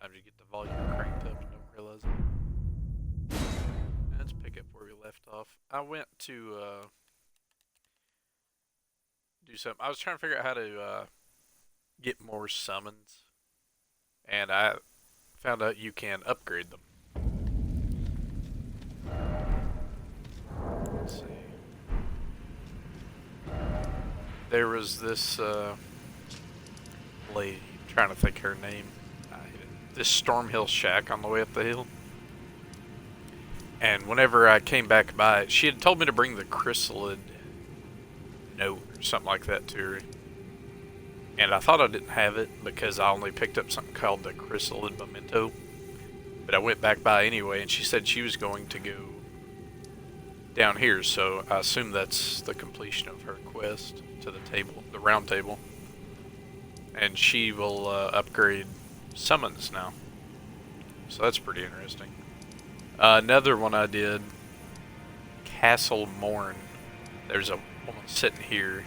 Sometimes you get the volume cranked up and don't realize it. Let's pick up where we left off. I went to do something. I was trying to figure out how to get more summons, and I found out you can upgrade them. Let's see. There was this lady, I'm trying to think her name. This Stormhill shack on the way up the hill. And whenever I came back by it, she had told me to bring the chrysalid note or something like that to her. And I thought I didn't have it because I only picked up something called the chrysalid memento. But I went back by anyway, and she said she was going to go down here, so I assume that's the completion of her quest to the table, the round table. And she will upgrade summons now. So that's pretty interesting. Another one I did, Castle Morn. There's a woman sitting here,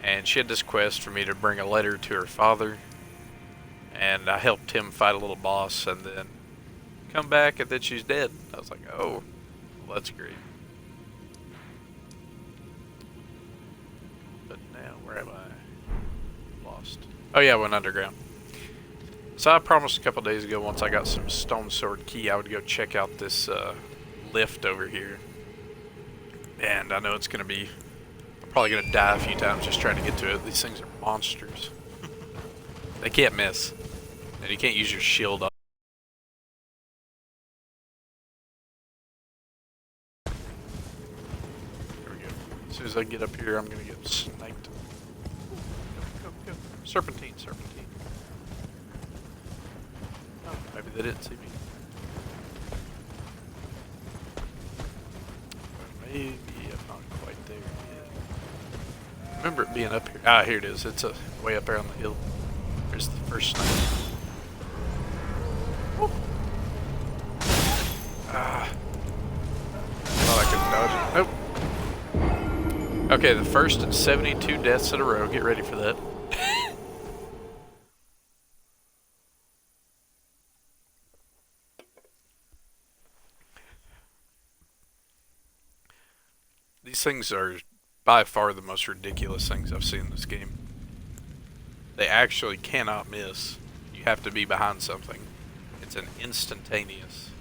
and she had this quest for me to bring a letter to her father, and I helped him fight a little boss, and then come back, and then she's dead. I was like, oh, well, that's great. But now, where am I? Lost. Oh yeah, I went underground. So I promised a couple days ago, once I got some stone sword key, I would go check out this lift over here. And I know it's going to be, I'm probably going to die a few times just trying to get to it. These things are monsters. They can't miss. And you can't use your shield up. There we go. As soon as I get up here, I'm going to get sniped. Go, go, go. Serpentine, serpentine. Oh, maybe they didn't see me. Maybe I'm not quite there yet. I remember it being up here. Ah, here it is. It's way up there on the hill. There's the first sniper. Woo. Ah. Thought I could dodge it. Nope. Okay, the first in 72 deaths in a row. Get ready for that. These things are by far the most ridiculous things I've seen in this game. They actually cannot miss. You have to be behind something. It's an instantaneous.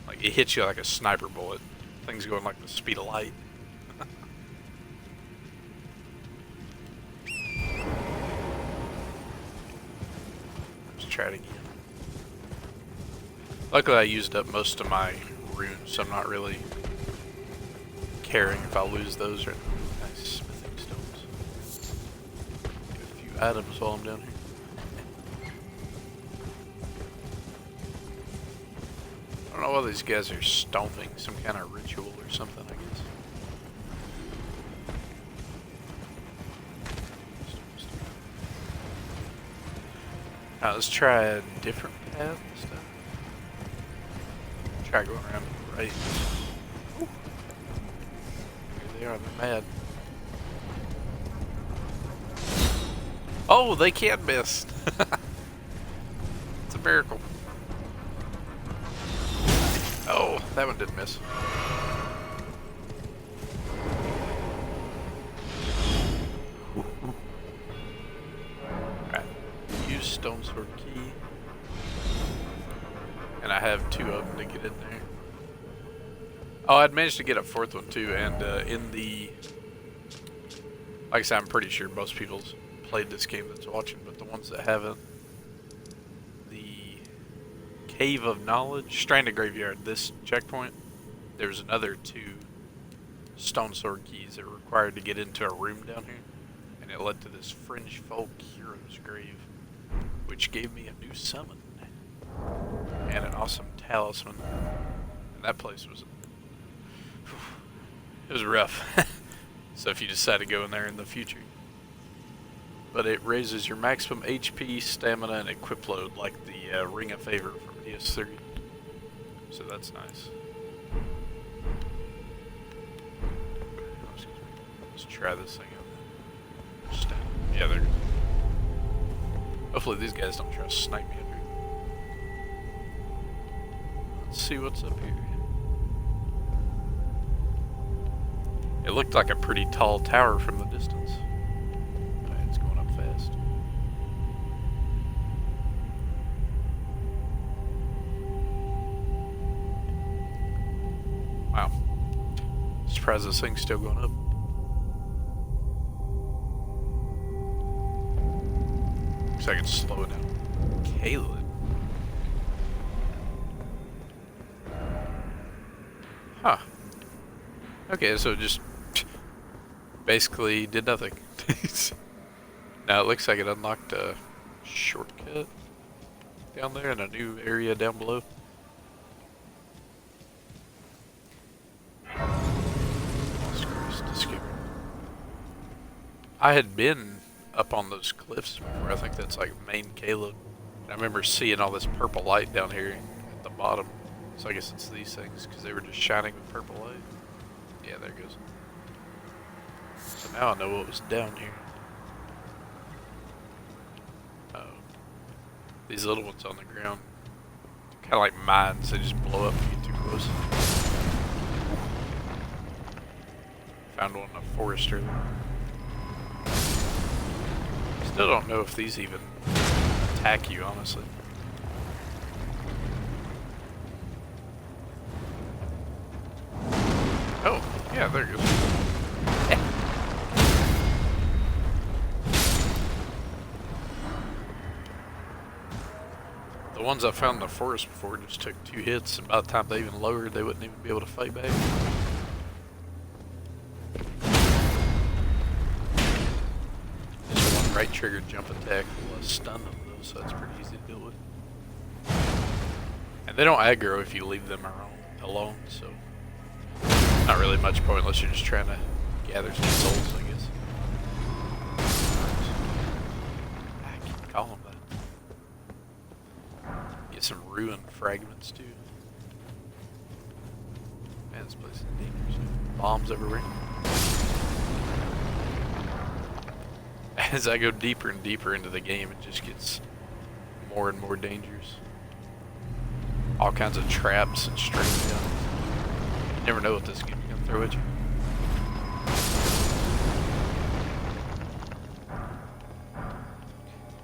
Like, it hits you like a sniper bullet. Things going like the speed of light. Let's try it again. Luckily I used up most of my runes, so I'm not really caring if I lose those or nice smithing stones. Get a few items while I'm down here. I don't know why these guys are stomping, some kind of ritual or something, I guess. Now let's try a different path and stuff. Try going around to the right. Ooh. They are, they're mad. Oh, they can't miss. It's a miracle. Oh, that one didn't miss. Alright, use stone sword key. And I have 2 of them to get in there. Oh, I'd managed to get a 4th one too, and in the... Like I said, I'm pretty sure most people's played this game that's watching, but the ones that haven't, the Cave of Knowledge, Stranded Graveyard, this checkpoint, there's another 2 stone sword keys that are required to get into a room down here, and it led to this Fringe Folk Hero's Grave, which gave me a new summon, and an awesome talisman, and that place was... It was rough. So if you decide to go in there in the future. But it raises your maximum HP, stamina, and equip load like the Ring of Favor from PS3. So that's nice. Let's try this thing out. Yeah, they're... Hopefully these guys don't try to snipe me up here. Let's see what's up here. It looked like a pretty tall tower from the distance. Alright, it's going up fast. Wow. Surprised this thing's still going up. Looks like it's slowing down. Caleb. Huh. Okay, so it just basically did nothing. Now it looks like it unlocked a shortcut down there in a new area down below. I had been up on those cliffs before. I think that's like main Caleb. I remember seeing all this purple light down here at the bottom. So I guess it's these things because they were just shining with purple light. Yeah, there it goes. So now I know what was down here. Oh. These little ones on the ground. Kind of like mines. They just blow up if you get too close. Found one in a forest earlier. Still don't know if these even attack you, honestly. Oh, yeah, there it goes. The ones I found in the forest before just took 2 hits, and by the time they even lowered, they wouldn't even be able to fight back. Just one right trigger jump attack will stun them though, so that's pretty easy to deal with. And they don't aggro if you leave them alone, so not really much point unless you're just trying to gather some souls, I guess. I keep calling them that. Get some ruin fragments too. Man, this place is dangerous. Bombs everywhere. As I go deeper and deeper into the game, it just gets more and more dangerous. All kinds of traps and string guns. You never know what this game is going to throw at you.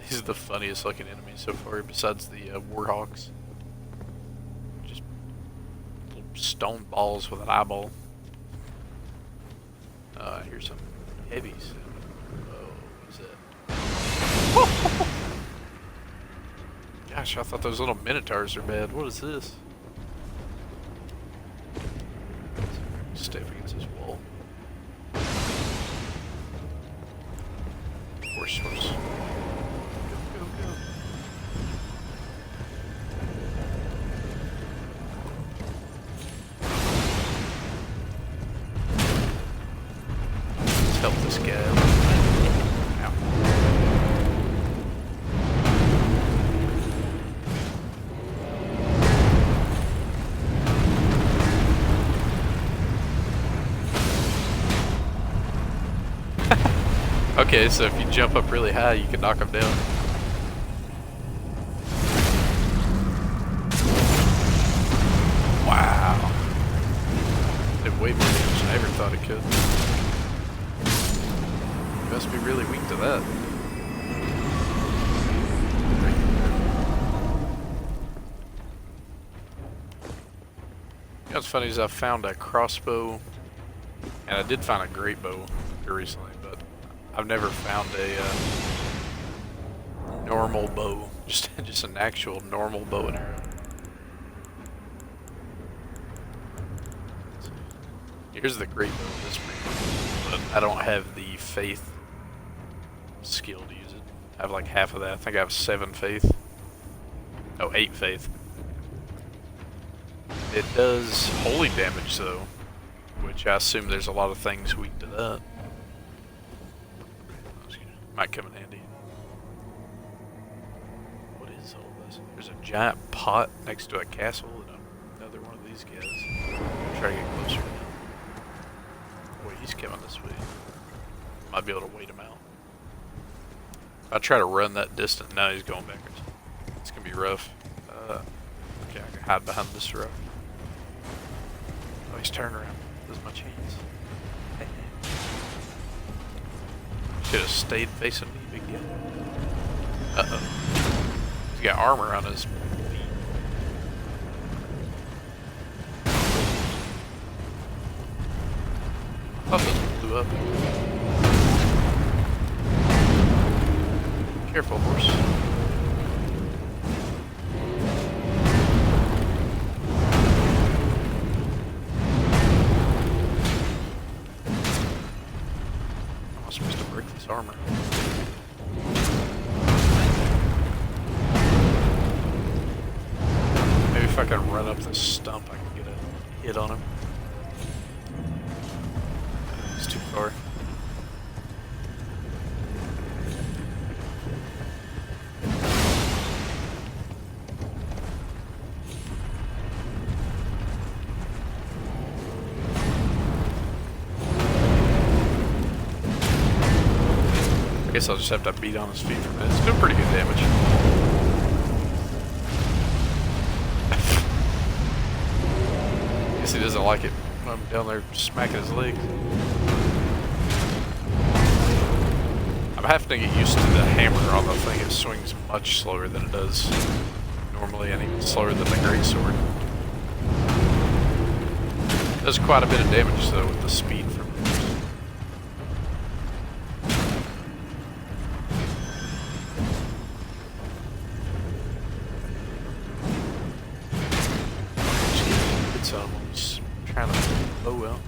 These are the funniest looking enemies so far, besides the Warhawks. Just little stone balls with an eyeball. Here's some heavies. Gosh, I thought those little minotaurs are bad. What is this? Stay up against this wall. Horse. Go, go, go. Let's help this guy. Okay, so if you jump up really high, you can knock them down. Wow. Did way more damage than I ever thought it could. You must be really weak to that. You know what's funny is I found a crossbow, and I did find a great bow here recently, but I've never found a normal bow, just an actual normal bow and arrow. Here's the great bow, this pretty, but I don't have the faith skill to use it. I have like half of that. I think I have 7 faith. Oh, 8 faith. It does holy damage though, which I assume there's a lot of things weak to that. Might come in handy. What is all this? There's a giant pot next to a castle and another one of these guys. I'm trying to get closer to him. Boy, he's coming this way. Might be able to wait him out. If I try to run that distance, now he's going backwards. It's gonna be rough. Okay, I got hide behind this rock. Oh, he's turning around with my cheese. Should have stayed facing me, big deal. Uh-oh. He's got armor on his feet. Oh, it blew up. Careful, horse. How am I supposed to break this armor? Maybe if I can run up this stump, I can get a hit on him. It's too far. I guess I'll just have to beat on his feet for a minute. It's doing pretty good damage. Guess he doesn't like it when I'm down there smacking his legs. I'm having to get used to the hammer on the thing. It swings much slower than it does normally, and even slower than the greatsword. It does quite a bit of damage though with the speed from it. Someone's trying to blow out.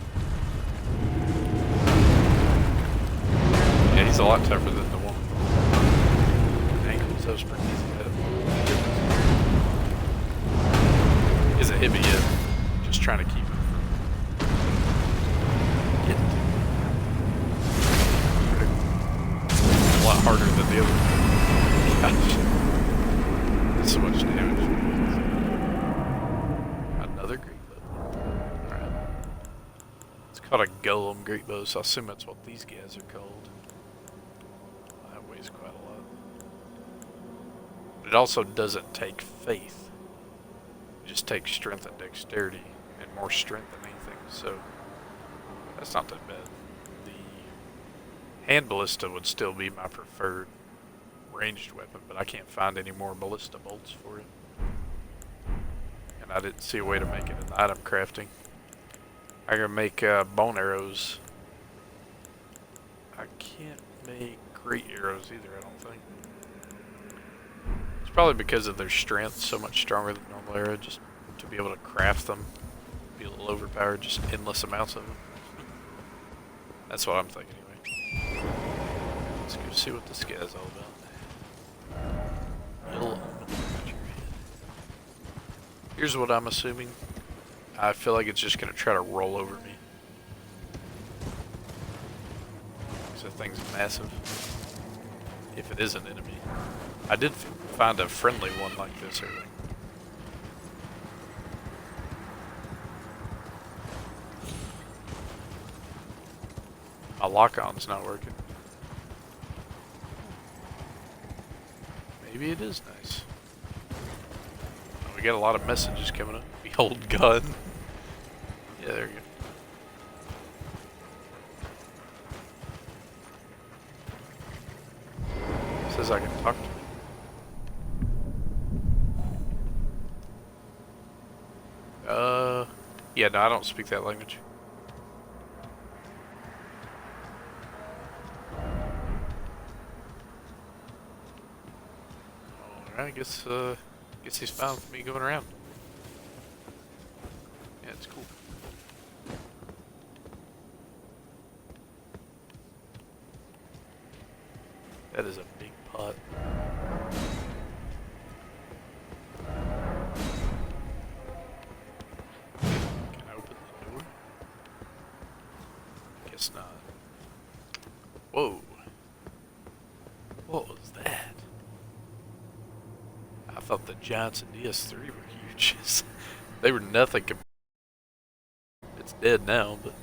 Yeah, he's a lot tougher than the one. Ankles, that was pretty easy. He hasn't hit me yet. Just trying to keep him from getting a lot harder than the other. Gosh. That's so much damage. Another great bow. Alright. It's called a golem great bow, so I assume that's what these guys are called. That weighs quite a lot. But it also doesn't take faith. It just takes strength and dexterity, and more strength than anything, so that's not that bad. The hand ballista would still be my preferred ranged weapon, but I can't find any more ballista bolts for it. And I didn't see a way to make it in item crafting. I can make bone arrows. I can't make great arrows either, I don't think. It's probably because of their strength, so much stronger than normal arrow, just to be able to craft them. Be a little overpowered, just endless amounts of them. That's what I'm thinking anyway. Let's go see what this guy's all about. Here's what I'm assuming. I feel like it's just going to try to roll over me. Because that thing's massive. If it is an enemy. I did find a friendly one like this earlier. My lock-on's not working. Maybe it is nice. We got a lot of messages coming up. Behold gun. Yeah, there you go. Says I can talk to him. Yeah, no, I don't speak that language. Alright, I guess he's fine with me going around. Yeah, it's cool. That is a big pot. Can I open the door? Guess not. Whoa. What was that? I thought the giants in DS3 were huge. They were nothing compared. It's dead now, but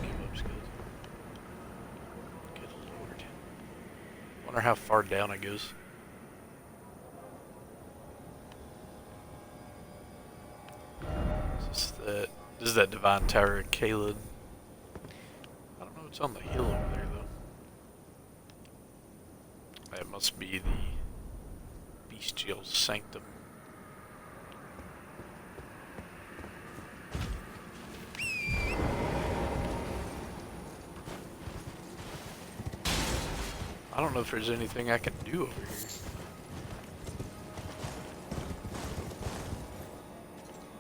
give up, Scuzz. Good lord. Wonder how far down it goes. This is that Divine Tower of Caled. I don't know what's on the hill over there, though. That must be the Bestial Sanctum. I don't know if there's anything I can do over here.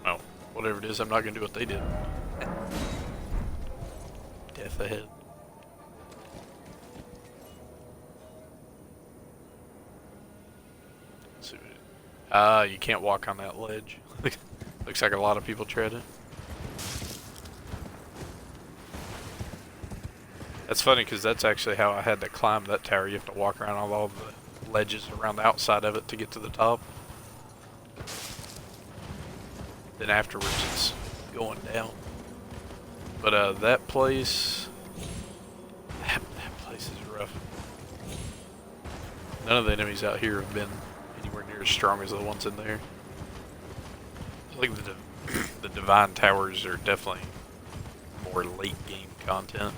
Oh, whatever it is, I'm not going to do what they did. Death ahead. You can't walk on that ledge. Looks like a lot of people tried it. That's funny because that's actually how I had to climb that tower. You have to walk around all the ledges around the outside of it to get to the top. Then afterwards it's going down. But that place is rough. None of the enemies out here have been anywhere near as strong as the ones in there. I think the Divine Towers are definitely more late game content.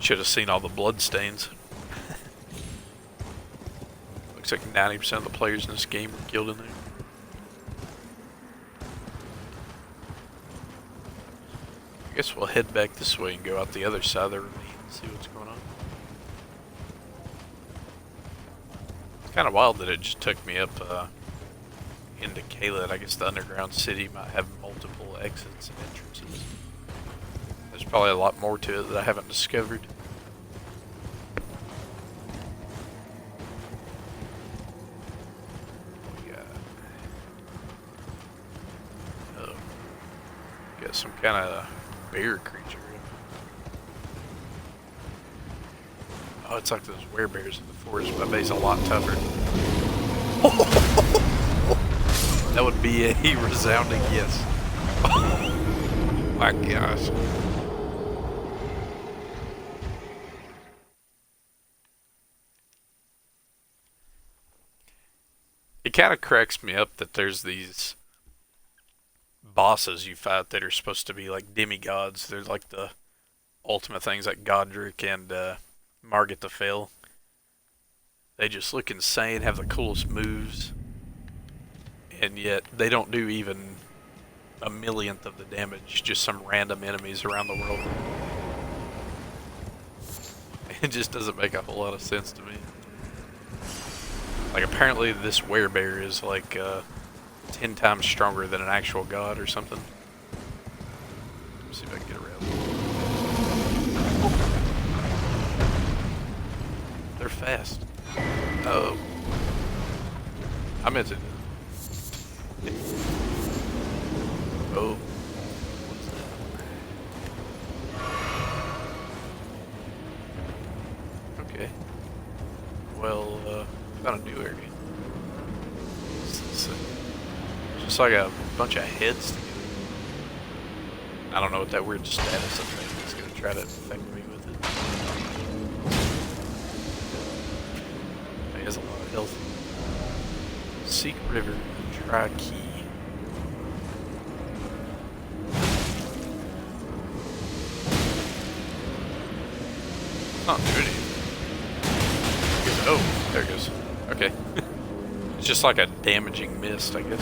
Should have seen all the blood stains. Looks like 90% of the players in this game were killed in there. I guess we'll head back this way and go out the other side of the ravine and see what's going on. It's kind of wild that it just took me up into Caled. I guess the underground city might have multiple exits and entrances. There's probably a lot more to it that I haven't discovered. Got some kind of bear creature. Oh, it's like those werebears in the forest, but it's a lot tougher. That would be a resounding yes. Oh my gosh. It kind of cracks me up that there's these bosses you fight that are supposed to be like demigods. They're like the ultimate things like Godric and Margit the Fell. They just look insane, have the coolest moves, and yet they don't do even a millionth of the damage, just some random enemies around the world. It just doesn't make a whole lot of sense to me. Like apparently this werebear is like 10 times stronger than an actual god or something. Let's see if I can get around. They're fast. Oh. I meant it. Oh. What's that? Okay. Well, found a new area. It's like a bunch of heads together. I don't know what that weird status thing is going to try to affect me with it. He has a lot of health. Seek River, try key. Not do anything. Oh, there it goes. Okay. It's just like a damaging mist, I guess.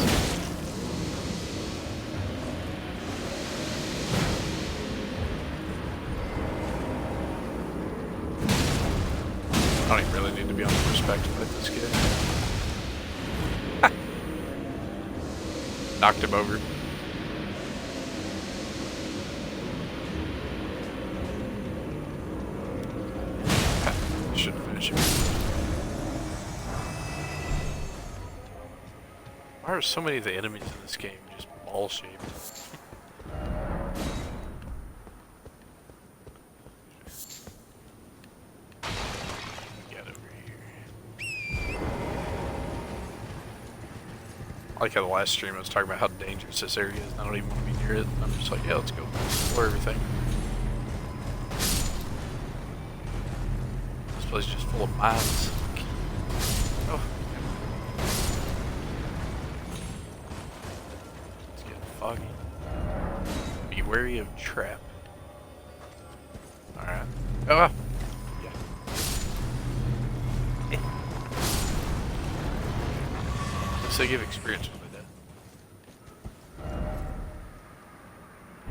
I don't even really need to be on horseback to fight this guy. Knocked him over. Shouldn't finish him. Why are so many of the enemies in this game just ball-shaped? I like how the last stream I was talking about how dangerous this area is, and I don't even want to be near it. I'm just like, yeah, let's go explore everything. This place is just full of mines. Oh. foggy. Be wary of trap. Alright. Oh! Yeah. Looks like you have experience with that.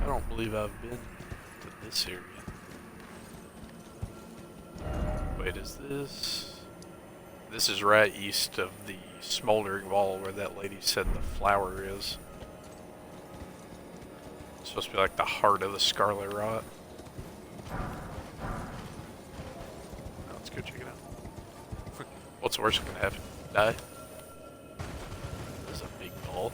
I don't believe I've been to this area. Wait, is this... This is right east of the smoldering wall where that lady said the flower is. It's supposed to be like the heart of the scarlet rot. Let's go check it out. What's the worst that can happen? Die? There's a big ball.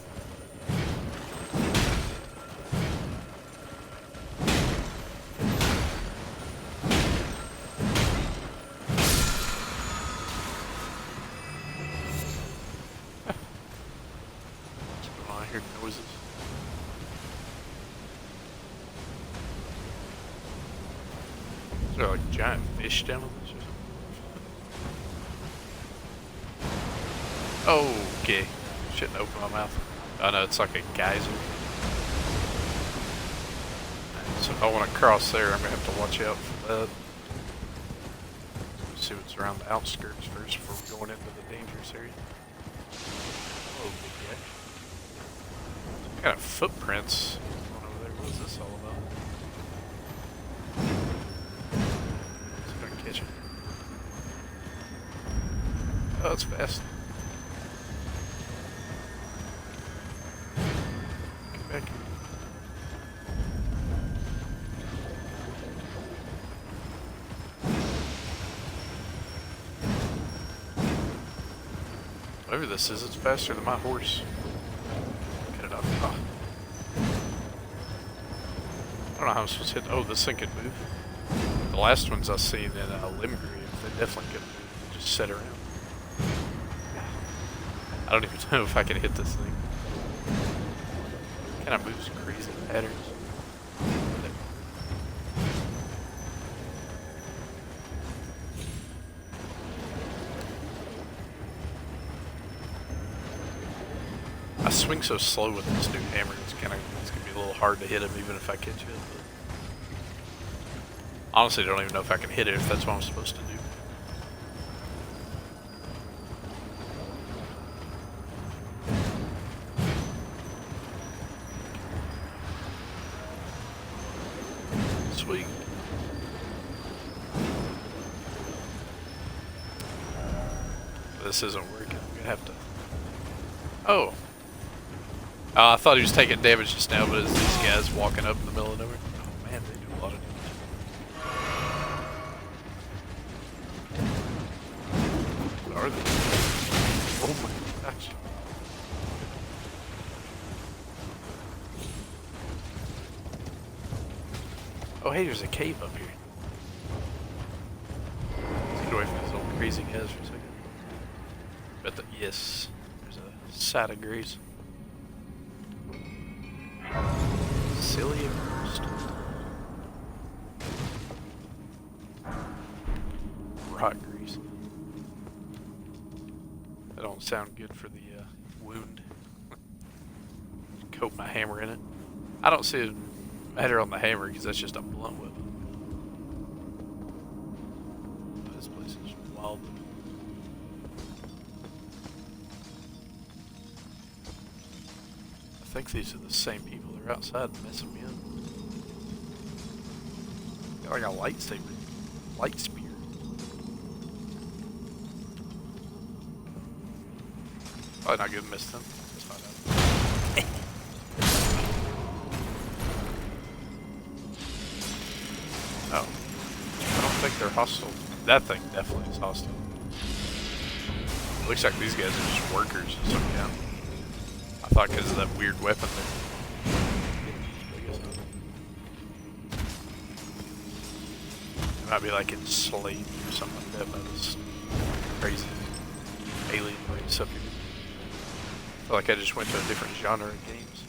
I hear noises. Is there like giant fish down on this or something? Oh, okay. Shouldn't open my mouth. Oh no, it's like a geyser. So if I want to cross there, I'm going to have to watch out for that. Let's see what's around the outskirts first before we go into the dangerous area. Oh, big guy. Some kind of footprints going over there. What is this all about? See if I can catch it. Oh, it's fast. Come back. Whatever this is, it's faster than my horse. Get it up. Oh. I don't know how I'm supposed to hit. Oh, this thing can move. The last ones I've seen in Limgrave, they definitely couldn't move. They just sit around. I don't even know if I can hit this thing. It kind of moves crazy patterns. I swing so slow with this new hammer, it's gonna be a little hard to hit him even if I catch it. But honestly, I don't even know if I can hit it if that's what I'm supposed to do. Sweet. This isn't working. I'm gonna have to. Oh. I thought he was taking damage just now, but it's these guys walking up in the middle of nowhere. Oh man, they do a lot of damage. What are they? Oh my gosh. Oh hey, there's a cave up here. Let's get away from these old crazy guys for a second. But yes, there's a side of grease. Cilia crystal. Rock grease. That don't sound good for the wound. Coat my hammer in it. I don't see it matter on the hammer because that's just a blunt weapon. This place is wild. I think these are the same people that are outside messing me up. Got like a lightsaber. Light spear. Probably not gonna miss them. Let's find out. Oh. I don't think they're hostile. That thing definitely is hostile. Looks like these guys are just workers of some kind. I thought because of that weird weapon there. It might be like enslaved or something like that by this crazy alien race up here. I feel like I just went to a different genre of games.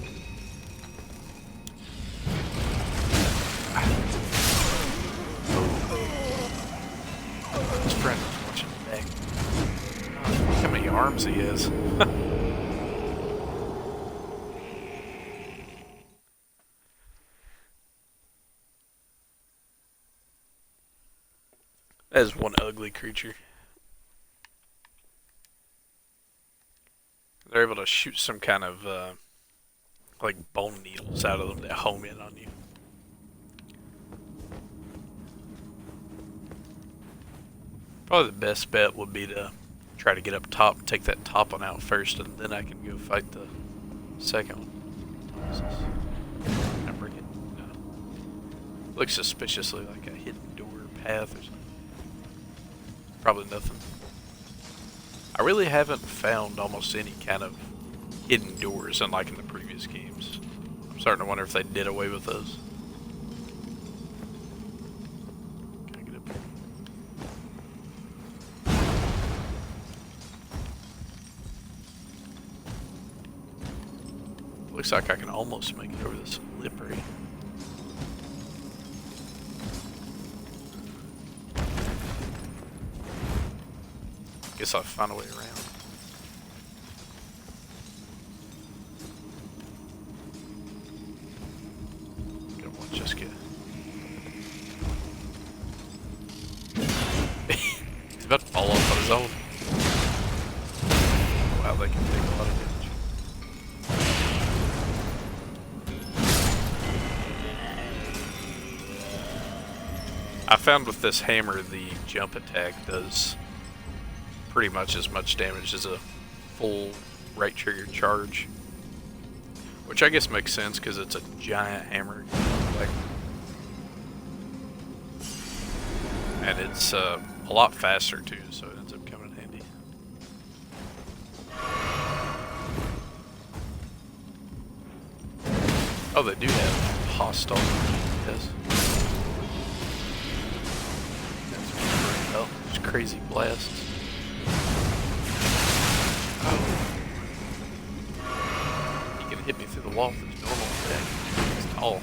His friend was watching back. Oh, look how many arms he has. That is one ugly creature. They're able to shoot some kind of like bone needles out of them that home in on you. Probably the best bet would be to try to get up top and take that top one out first, and then I can go fight the second one. What's this? Can I break it? No. Looks suspiciously like a hidden door path or something. Probably nothing. I really haven't found almost any kind of hidden doors, unlike in the previous games. I'm starting to wonder if they did away with those. Can I get up here? Looks like I can almost make it over this slippery. Guess I'll find a way around. Gonna watch this guy. He's about to fall off on his own. Wow, they can take a lot of damage. I found with this hammer the jump attack does pretty much as much damage as a full right trigger charge, which I guess makes sense because it's a giant hammer, like, and it's a lot faster too, so it ends up coming in handy. Oh, they do have hostile. Yes. Oh, there's crazy blasts. He can hit me through the wall with his normal attack. He's tall.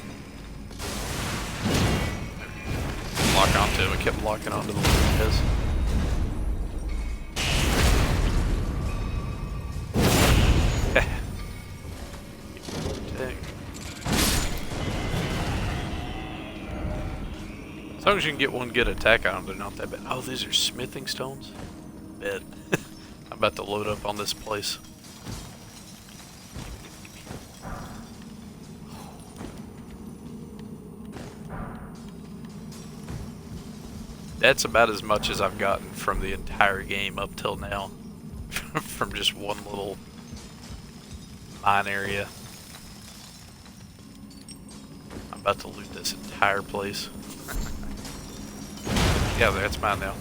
Lock onto him. I kept locking onto the Lopez. As long as you can get one good attack on them, they're not that bad. Oh, these are smithing stones? Bet. I'm about to load up on this place. That's about as much as I've gotten from the entire game up till now. From just one little mine area. I'm about to loot this entire place. Yeah, that's mine now.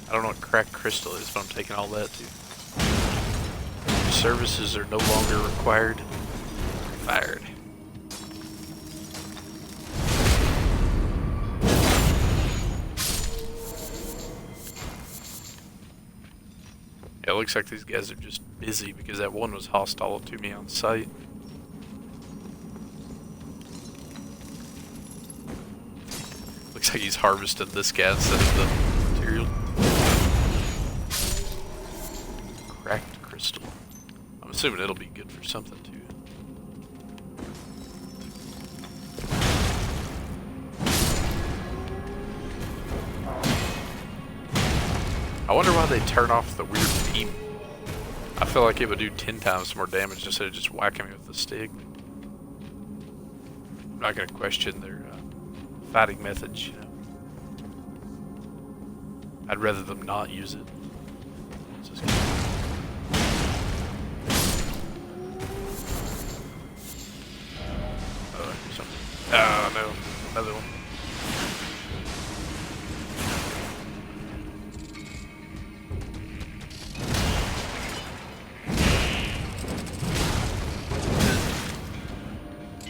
I don't know what cracked crystal is, but I'm taking all that too. Services are no longer required. Fired. Yeah, it looks like these guys are just busy because that one was hostile to me on sight. Looks like he's harvested this guy instead of the material. Cracked crystal. I'm assuming it'll be good for something too. I wonder why they turn off the weird beam. I feel like it would do 10 times more damage instead of just whacking me with the stick. I'm not going to question their fighting methods, you know. I'd rather them not use it. What's this guy? Oh, something. Oh no, another one.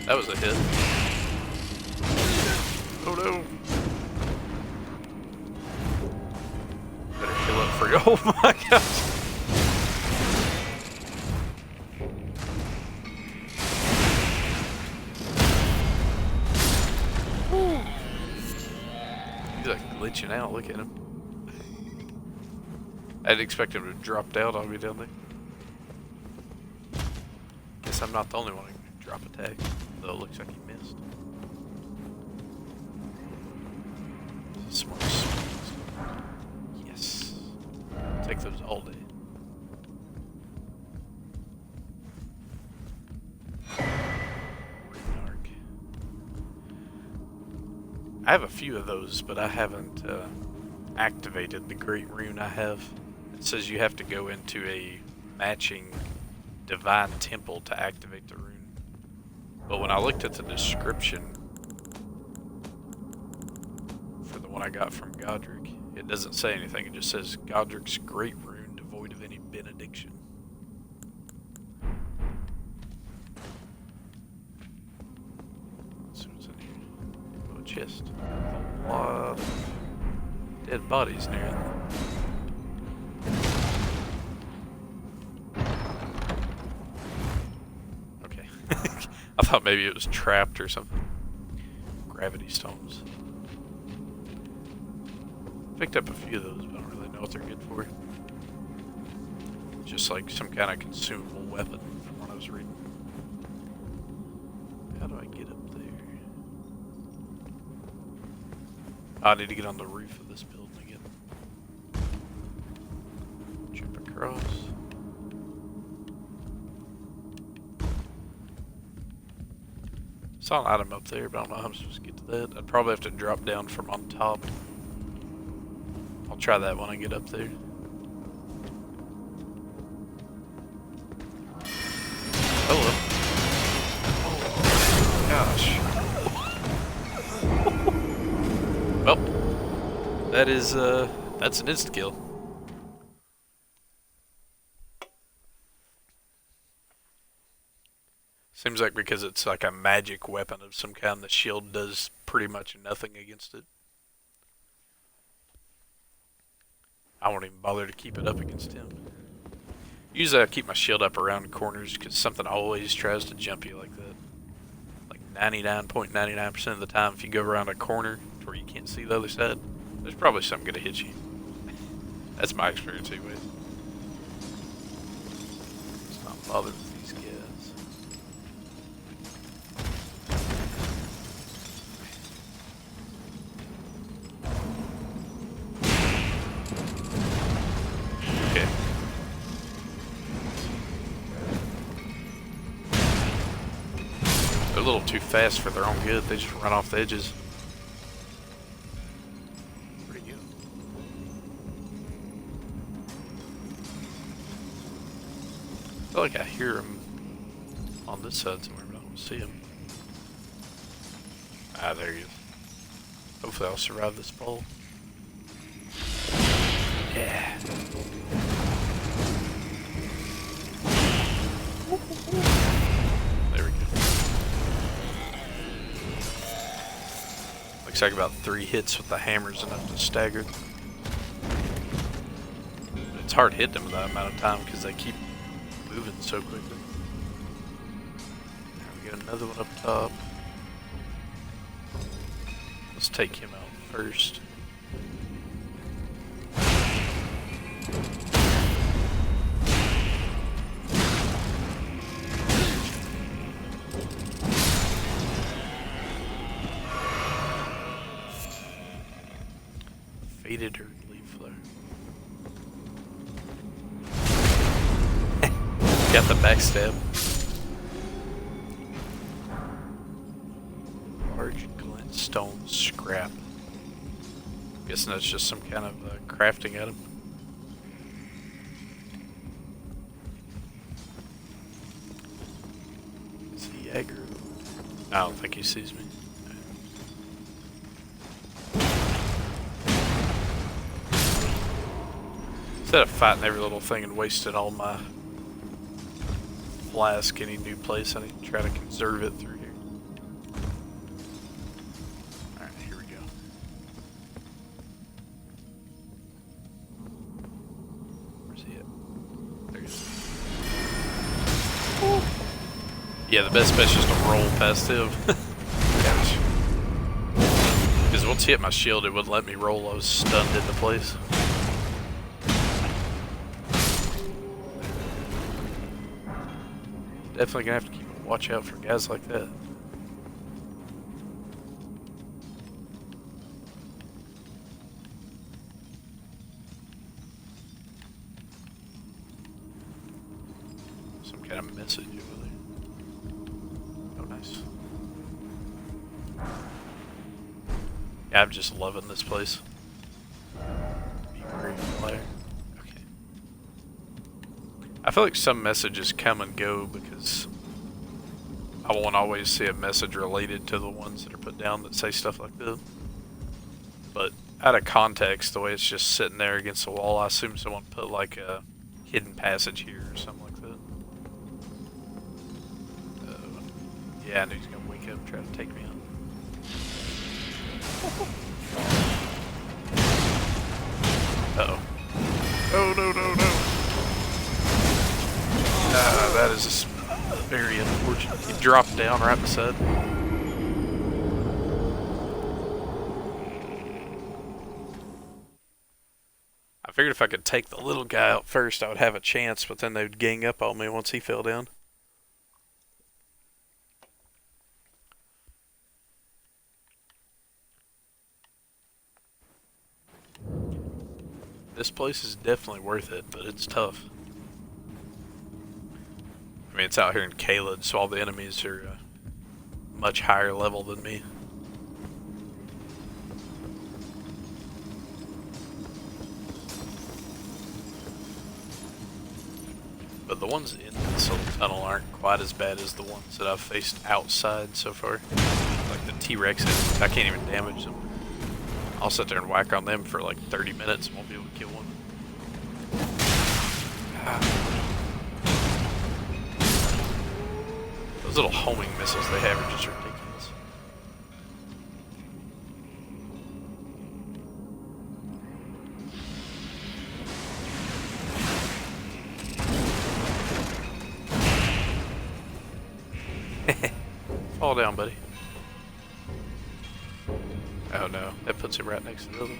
That was a hit. Oh no. Better kill it for you. Oh my gosh. He's like glitching out. Look at him. I didn't expect him to drop down on me down there. Guess I'm not the only one who can drop attack. Though it looks like he missed. Smart swings. Yes. Take those all day. Arc. I have a few of those, but I haven't activated the Great Rune I have. It says you have to go into a matching divine temple to activate the rune. But when I looked at the description for the one I got from Godric, it doesn't say anything. It just says Godric's Great Rune, devoid of any benediction. Let's see what's in here. Oh, a chest. A lot of dead bodies near it. Okay. I thought maybe it was trapped or something. Gravity stones. Picked up a few of those, but I don't really know what they're good for. Just like some kind of consumable weapon from what I was reading. How do I get up there? I need to get on the roof of this building again. Jump across. Saw an item up there, but I don't know how I'm supposed to get to that. I'd probably have to drop down from on top. I'll try that when I get up there. Hello. Oh, gosh. Well, that is, that's an insta-kill. Seems like because it's like a magic weapon of some kind, the shield does pretty much nothing against it. I won't even bother to keep it up against him. Usually I keep my shield up around corners because something always tries to jump you like that. Like 99.99% of the time, if you go around a corner to where you can't see the other side, there's probably something gonna hit you. That's my experience anyway. It's not bothered with these guys. Okay. They're a little too fast for their own good. They just run off the edges. Pretty good. I feel like I hear them on this side somewhere, but I don't see him. Ah, there he is. Hopefully I'll survive this fall. Yeah. There we go. Looks like about 3 hits with the hammer's enough to stagger. It's hard hitting them that amount of time because they keep moving so quickly. Now we get another one up top. Let's take him out first. Faded or leaf flare. Got the backstab. Large glintstone scrap. Guessing that's just some kind of crafting item. Is he aggro? I don't think he sees me. Instead of fighting every little thing and wasting all my flask any new place, I need to try to conserve it through here. Alright, here we go. Where's he at? There he is. Woo. Yeah, the best bet's just to roll past him. Gosh. Because once he hit my shield, it wouldn't let me roll. I was stunned into place. Definitely gonna have to keep a watch out for guys like that. Some kind of message over there. Oh, nice. Yeah, I'm just loving this place. Be a great player. Okay. I feel like some messages come and go because I won't always see a message related to the ones that are put down that say stuff like that. But out of context, the way it's just sitting there against the wall, I assume someone put like a hidden passage here or something like that. Yeah, I knew he was gonna wake up and try to take me out. Uh-oh. Oh, no, no, no. That is very unfortunate. He dropped down right beside me. I figured if I could take the little guy out first, I would have a chance, but then they would gang up on me once he fell down. This place is definitely worth it, but it's tough. I mean, it's out here in Caelid, so all the enemies are much higher level than me. But the ones in this little tunnel aren't quite as bad as the ones that I've faced outside so far. Like the T-Rexes, I can't even damage them. I'll sit there and whack on them for like 30 minutes and won't be able to kill one. Those little homing missiles they have are just ridiculous. Fall down, buddy. Oh no, that puts it right next to the other one.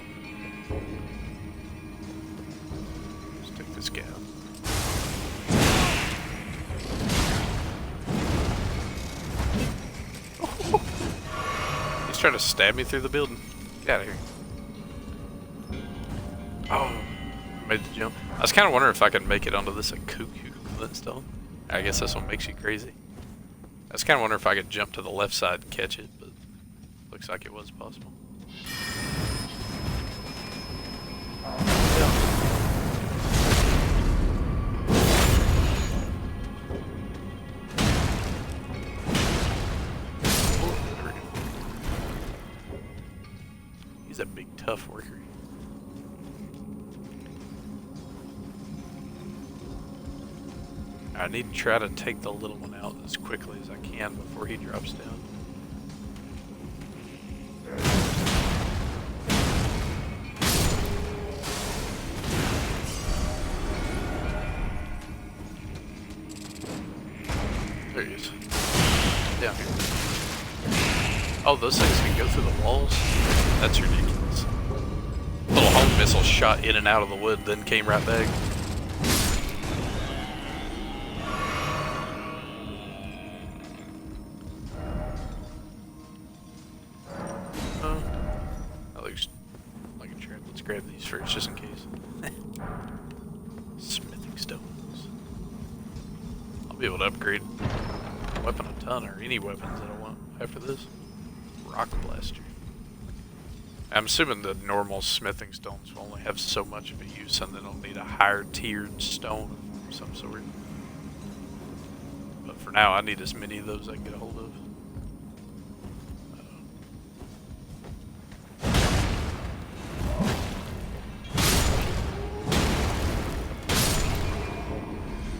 Let's take this guy out. He's trying to stab me through the building. Get out of here. Oh, made the jump. I was kind of wondering if I could make it onto this cuckoo glintstone. I guess this one makes you crazy. I was kind of wondering if I could jump to the left side and catch it, but looks like it was possible. Yeah. He's a big tough worker. I need to try to take the little one out as quickly as I can before he drops down. There he is. Down here. Oh, those things can go through the walls? That's ridiculous. Little home missile shot in and out of the wood, then came right back. That looks like a trap. Let's grab these first, just in case. Smithing stones. I'll be able to upgrade a weapon a ton, or any weapons that I want after this. Rock blaster. I'm assuming the normal smithing stones will only have so much of a use, and then I'll need a higher tiered stone of some sort. But for now, I need as many of those I can get a hold of.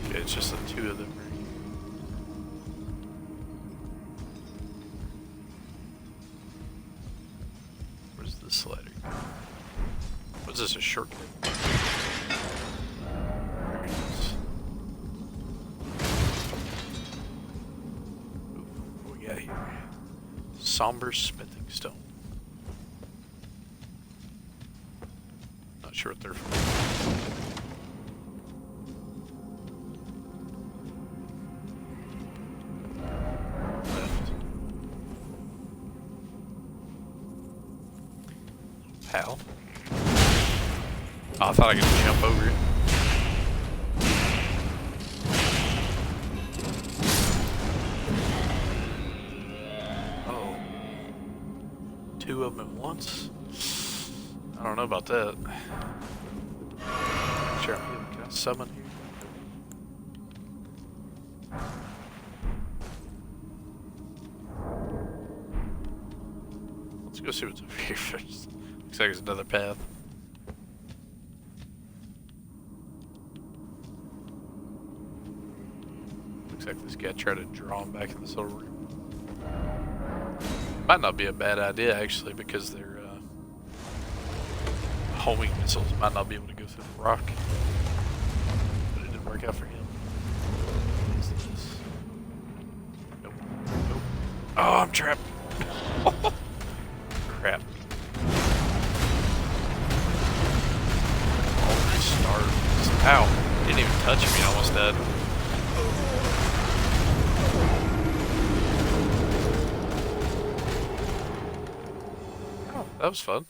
Okay, it's just the two of them right here. This ladder. What's this, a shortcut? Very nice. Ooh, what we got here? Somber smithing stone. Not sure what they're for. How? Oh, I thought I could jump over it. once. I don't know about that. Sure, can I summon here? Let's go see what's over here first. Looks like there's another path. Looks like this guy tried to draw him back in this little room. Might not be a bad idea actually, because their homing missiles might not be able to go through the rock. But it didn't work out for him. What is this? Nope. Nope. Oh, I'm trapped. Crap. Already starved. Ow. Didn't even touch me. I almost died. Oh, that was fun.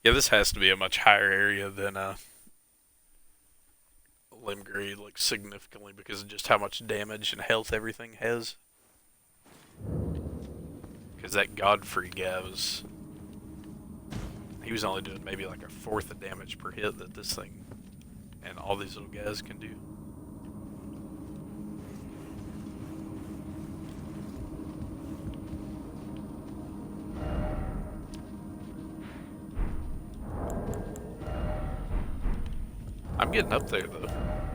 Yeah, this has to be a much higher area than Limgrave, like significantly, because of just how much damage and health everything has. Because that Godfrey guy he was only doing maybe like a fourth of damage per hit that this thing and all these little guys can do. I'm getting up there though.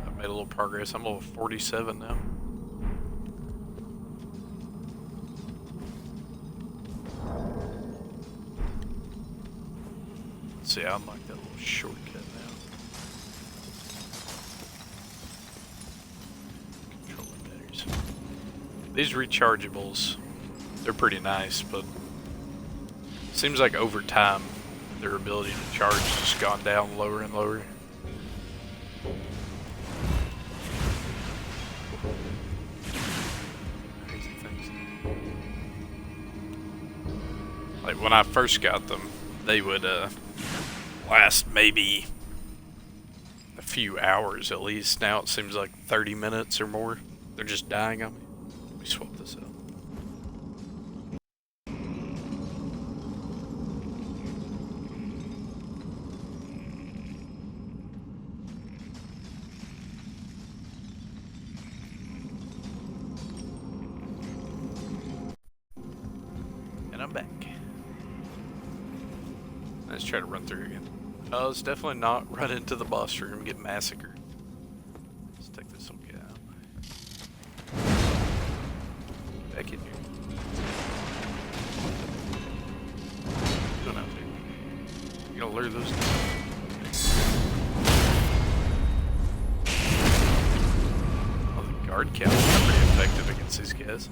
I've made a little progress. I'm level 47 now. Let's see, I unlocked that little shortcut now. Controller batteries. These rechargeables, they're pretty nice, but it seems like over time their ability to charge has just gone down lower and lower. Crazy things. Like when I first got them, they would last maybe a few hours at least. Now it seems like 30 minutes or more. They're just dying on me. Let me swap this out. And I'm back. Let's try to run through again. Let's definitely not run into the boss room and get massacred. Let's take this little guy out. Back in here. What's going out there? You gotta lure those down. Oh, the guard count is pretty effective against these guys.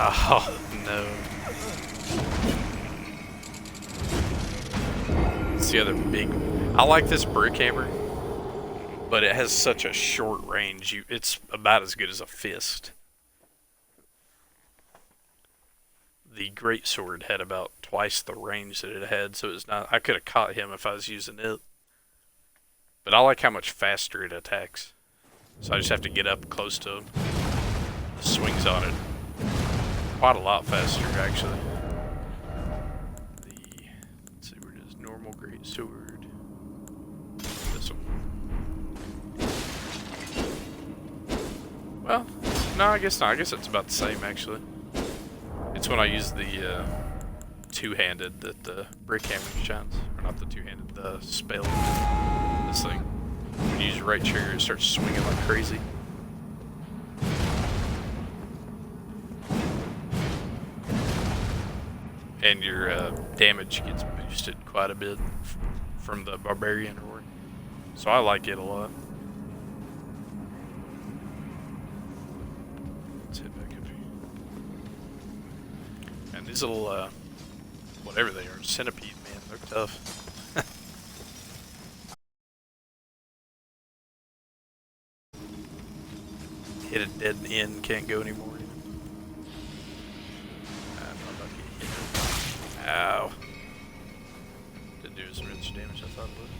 Oh, no. It's the other big... I like this brick hammer, but it has such a short range. It's about as good as a fist. The greatsword had about twice the range that it had, so it's not... I could have caught him if I was using it. But I like how much faster it attacks. So I just have to get up close to him. The swings on it. Quite a lot faster, actually. Let's see where it is. Normal great sword. This one. Well, no, I guess not. I guess it's about the same, actually. It's when I use the two-handed that the brick hammer shines. Or not the two-handed, the spell. This thing. When you use your right trigger, it starts swinging like crazy. And your damage gets boosted quite a bit from the barbarian or so I like it a lot. Let's head back up here. And these little whatever they are, centipede, man, they're tough. Hit a dead end, can't go anymore. Ow. Didn't do as much damage as I thought it would.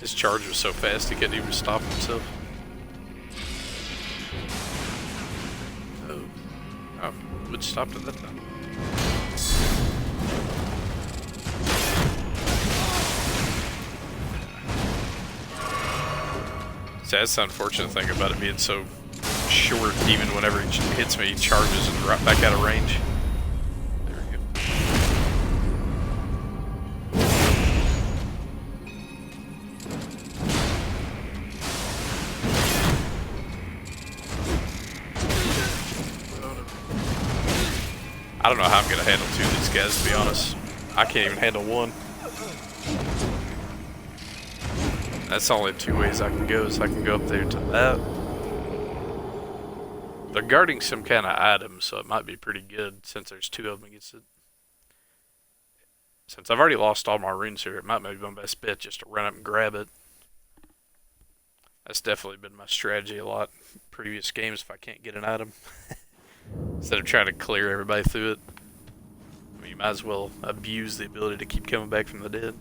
His charge was so fast he couldn't even stop himself. Oh, would stopped at that time. So that's the unfortunate thing about it being so short. Even whenever he hits me, he charges and right back out of range. There we go. I don't know how I'm gonna handle two of these guys, to be honest. I can't even handle one. That's only two ways I can go, is I can go up there to that. They're guarding some kind of item, so it might be pretty good since there's two of them against it. Since I've already lost all my runes here, it might be my best bet just to run up and grab it. That's definitely been my strategy a lot in previous games if I can't get an item. Instead of trying to clear everybody through it. I mean, you might as well abuse the ability to keep coming back from the dead.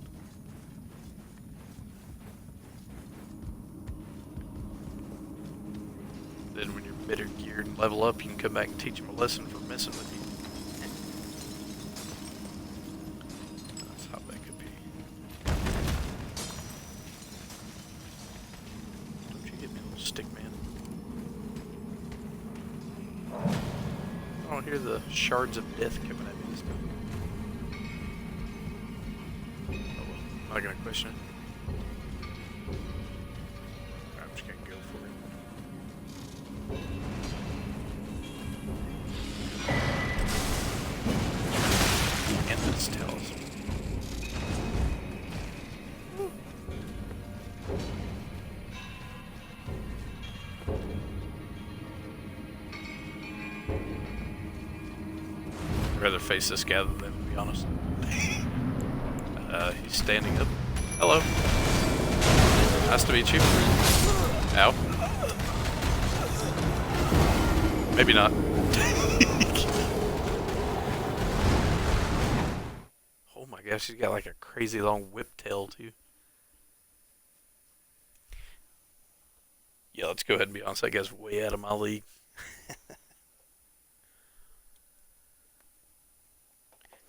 Then when you're better geared and level up, you can come back and teach them a lesson for messing with you. Let's hop back up here. Don't you get me, little stick man. I don't hear the shards of death coming at me this time. Oh well, I'm not gonna question it. I'm just gonna go for it. Endless tells. I'd rather face this guy than them, to be honest. He's standing up. Hello. Nice to meet you. Ow. Maybe not. Oh my gosh, she's got like a crazy long whip tail too. Yeah, let's go ahead and be honest, that guy's way out of my league.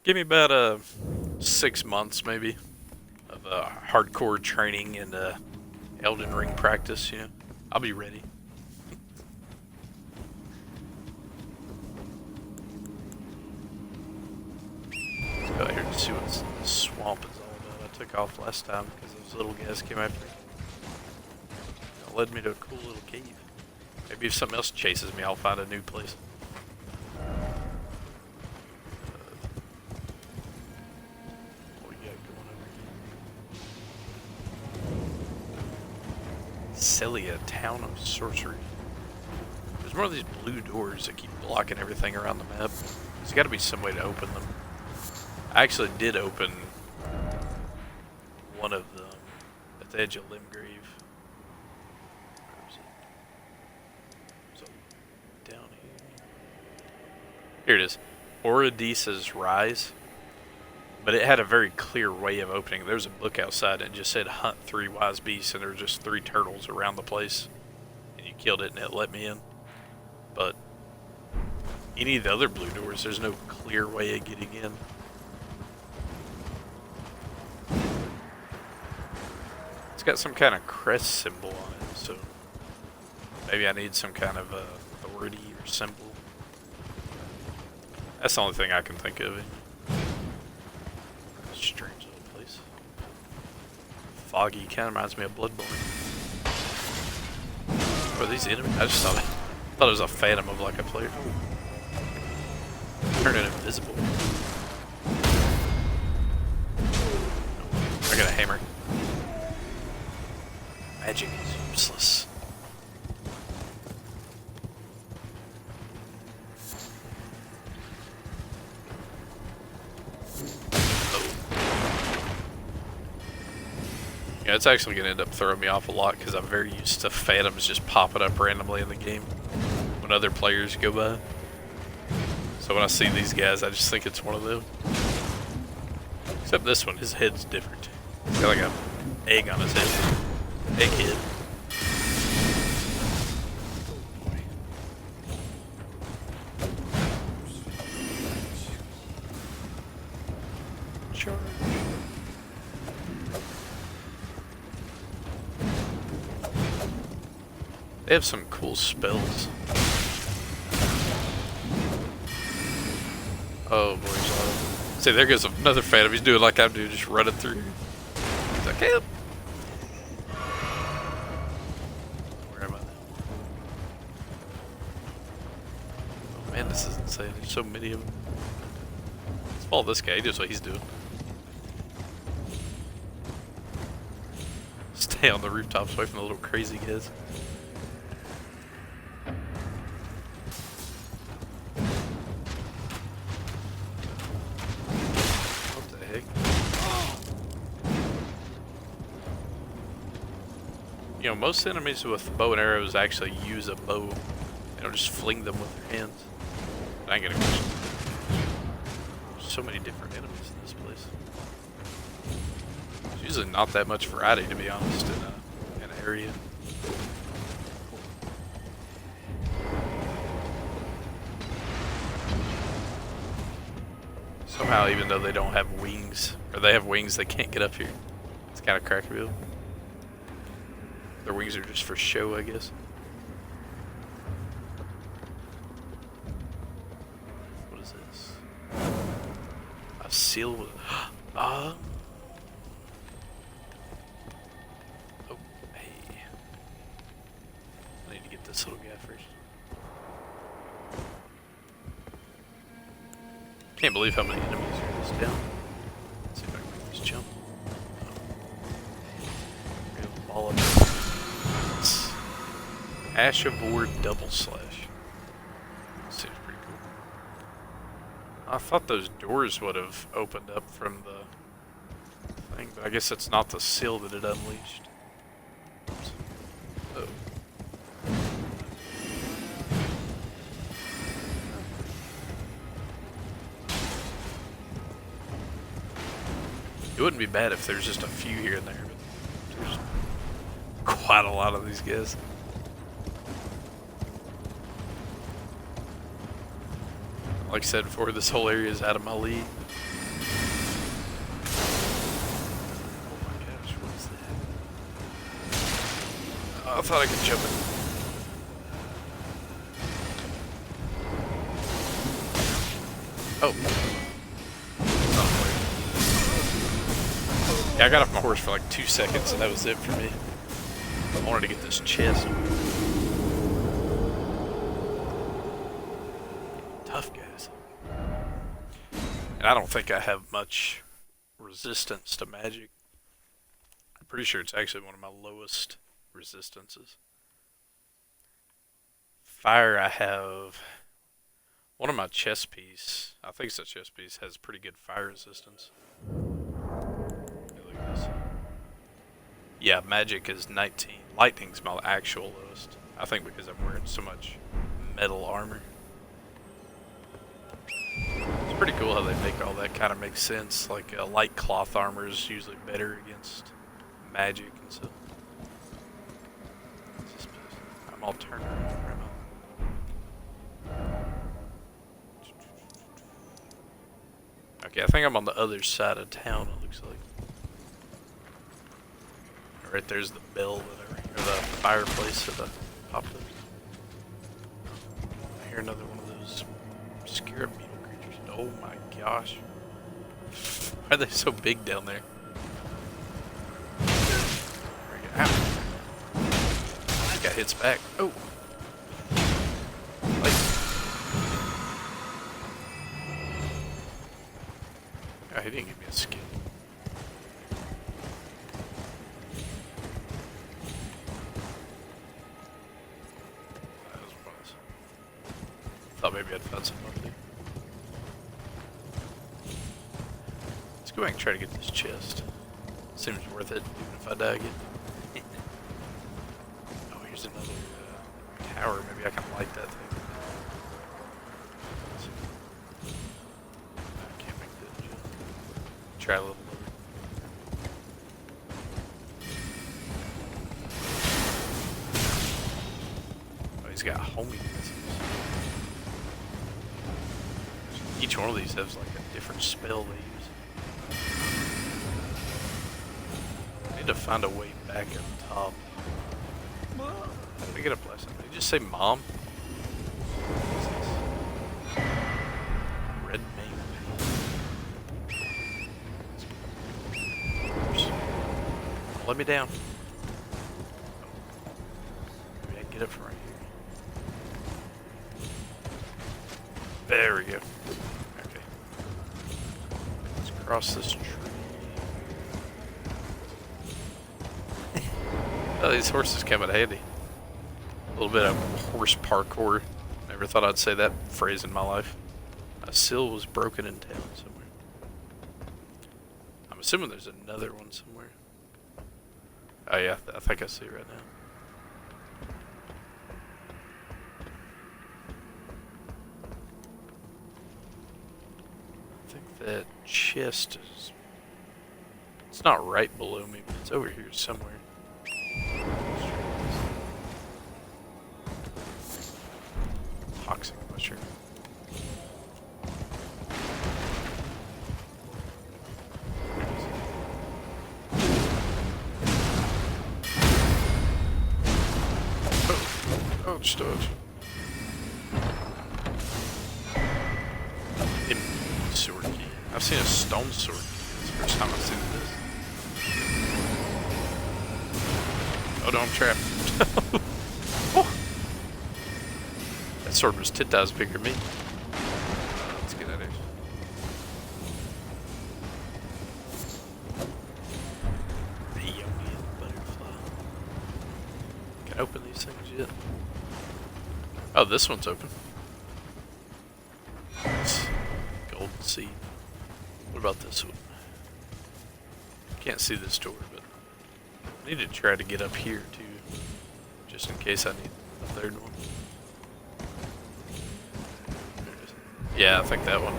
Give me about 6 months maybe of hardcore training and Elden Ring practice, you know. I'll be ready. Let's go out here and see what this swamp is all about. I took off last time because those little guys came after me. It led me to a cool little cave. Maybe if something else chases me, I'll find a new place. Celia, Town of Sorcery. There's more of these blue doors that keep blocking everything around the map. There's got to be some way to open them. I actually did open one of them at the edge of Limgrave. Where was it? So down here. Here it is. Oradisa's Rise. But it had a very clear way of opening. There was a book outside and it just said hunt 3 wise beasts, and there were just 3 turtles around the place. And you killed it and it let me in. But any of the other blue doors, there's no clear way of getting in. It's got some kind of crest symbol on it, so maybe I need some kind of authority or symbol. That's the only thing I can think of. Strange little place. Foggy, kind of reminds me of Bloodborne. What are these enemies? I just thought it was a phantom of like a player. Turn it invisible. I got a hammer. Magic is useless. Yeah, it's actually going to end up throwing me off a lot because I'm very used to phantoms just popping up randomly in the game when other players go by. So when I see these guys, I just think it's one of them. Except this one, his head's different. He's got like an egg on his head. Hey, kid. Charge. They have some cool spells. Oh boy, see, there goes another phantom. He's doing like I'm doing, just running through. He's like, help! Where am I? Oh man, this is insane. There's so many of them. Let's follow this guy. He knows what he's doing. Stay on the rooftops away from the little crazy guys. You know, most enemies with bow and arrows actually use a bow. They don't just fling them with their hands. I ain't gonna question. There's so many different enemies in this place. There's usually not that much variety, to be honest, in an area. Somehow, even though they don't have wings, or they have wings, they can't get up here. It's kind of cracky. Their wings are just for show, I guess. What is this? A seal with... Oh, hey. I need to get this little guy first. Can't believe how many enemies are in this town. Let's see if I can make this jump. Ball up. Ashavore double slash. Seems pretty cool. I thought those doors would have opened up from the thing, but I guess it's not the seal that it unleashed. Oops. Oh. It wouldn't be bad if there's just a few here and there, but there's quite a lot of these guys. Like I said before, this whole area is out of my league. Oh my gosh, what is that? Oh, I thought I could jump it. Oh. Yeah, I got off my horse for like 2 seconds and that was it for me. I wanted to get this chest. Tough guys. And I don't think I have much resistance to magic. I'm pretty sure it's actually one of my lowest resistances. Fire, I have one of my chest piece. I think it's a chest piece has pretty good fire resistance. Look at this. Yeah, magic is 19. Lightning's my actual lowest. I think because I'm wearing so much metal armor. It's pretty cool how they make all that. Kind of makes sense. Like light cloth armor is usually better against magic and stuff. I'm all turned around. Okay, I think I'm on the other side of town, it looks like. Right there's the bell that or the fireplace that I popped up. I hear another one of those scarab beetle creatures. Oh my gosh. Why are they so big down there? Ow. This guy hits back. Oh. Oh, he didn't give me a skin. That was fun. Thought maybe I'd found something up there. Let's go back and try to get this chest. Seems worth it, even if I die again. Oh, here's another tower. Maybe I can light that thing. Try a little lower. got homing missiles. Each one of these has like a different spell they use. I need to find a way back up top. How did I get up last time? Did you just say mom? Red mane. Let me down. Maybe I can get up from right here. There we go. Okay. Let's cross this tree. Oh, these horses come in handy. A little bit of horse parkour. Never thought I'd say that phrase in my life. A sill was broken in town somewhere. I'm assuming there's another one somewhere. Oh yeah, I think I see it right now. I think that chest is... It's not right below me, but it's over here somewhere. Toxic mushroom. Oh, dodge. Sword key. I've seen a stone sword key. It's the first time I've seen this. Oh no, I'm trapped. Oh. That sword was 10 times bigger than me. Let's get out of here. The Yogian butterfly. Can I open these things yet? Oh, this one's open. Golden seed. What about this one? Can't see this door, but I need to try to get up here too, just in case I need a third one. Yeah, I think that one.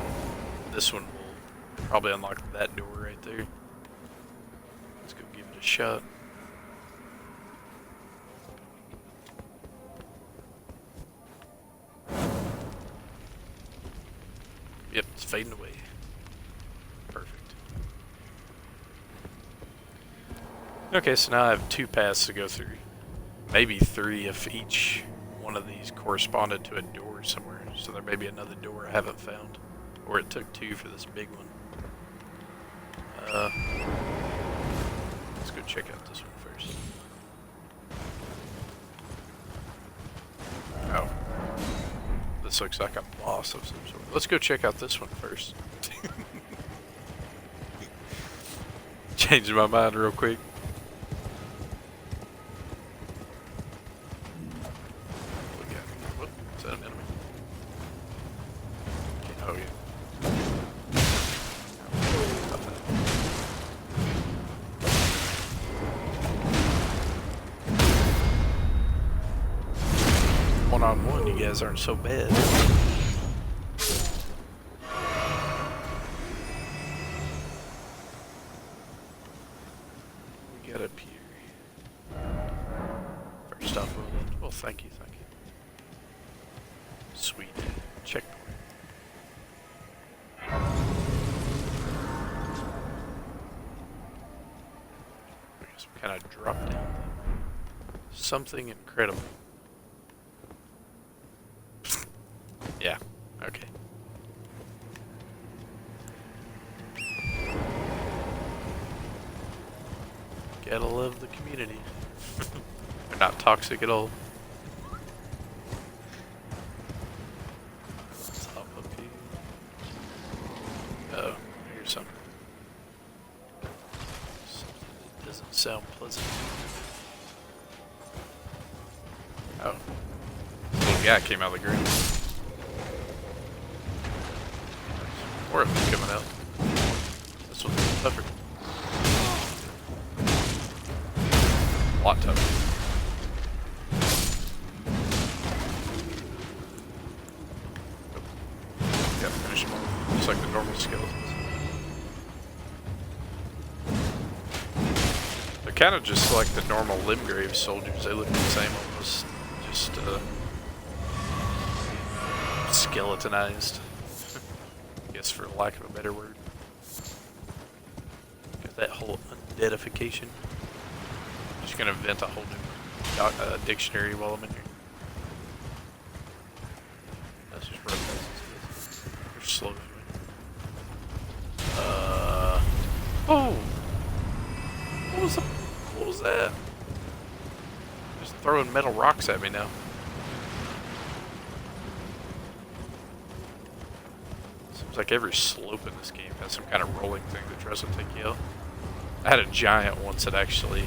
This one will probably unlock that door right there. Let's go give it a shot. Yep, it's fading away. Perfect. Okay, so now I have 2 paths to go through. Maybe 3 if each one of these corresponded to a door somewhere. So there may be another door I haven't found. Or it took 2 for this big one. Let's go check out this one first. Oh. This looks like a boss of some sort. Let's go check out this one first. Changed my mind real quick. Whoop, is that an enemy? Okay, oh yeah. One-on-one, you guys aren't so bad. We got up here. First off, well, thank you, thank you. Sweet. Checkpoint. I guess we kind of dropped down. Something incredible. Yeah, okay. Gotta love the community. They're not toxic at all. Let's hop up here. Oh, here's something. Something that doesn't sound pleasant. Oh. Little guy came out of the ground. Or if it's coming out. This one's tougher. A lot tougher. Gotta finish them off. Just like the normal skeletons. They're kind of just like the normal Limgrave soldiers. They look the same almost. Just skeletonized. I guess for lack of a better word. Got that whole undeadification. Just gonna invent a whole new dictionary while I'm in here. Let's just run past this. They're slow anyway. Oh! What was that? Just throwing metal rocks at me now. Seems like every slope in this game has some kind of rolling thing that tries to take you out. I had a giant once that actually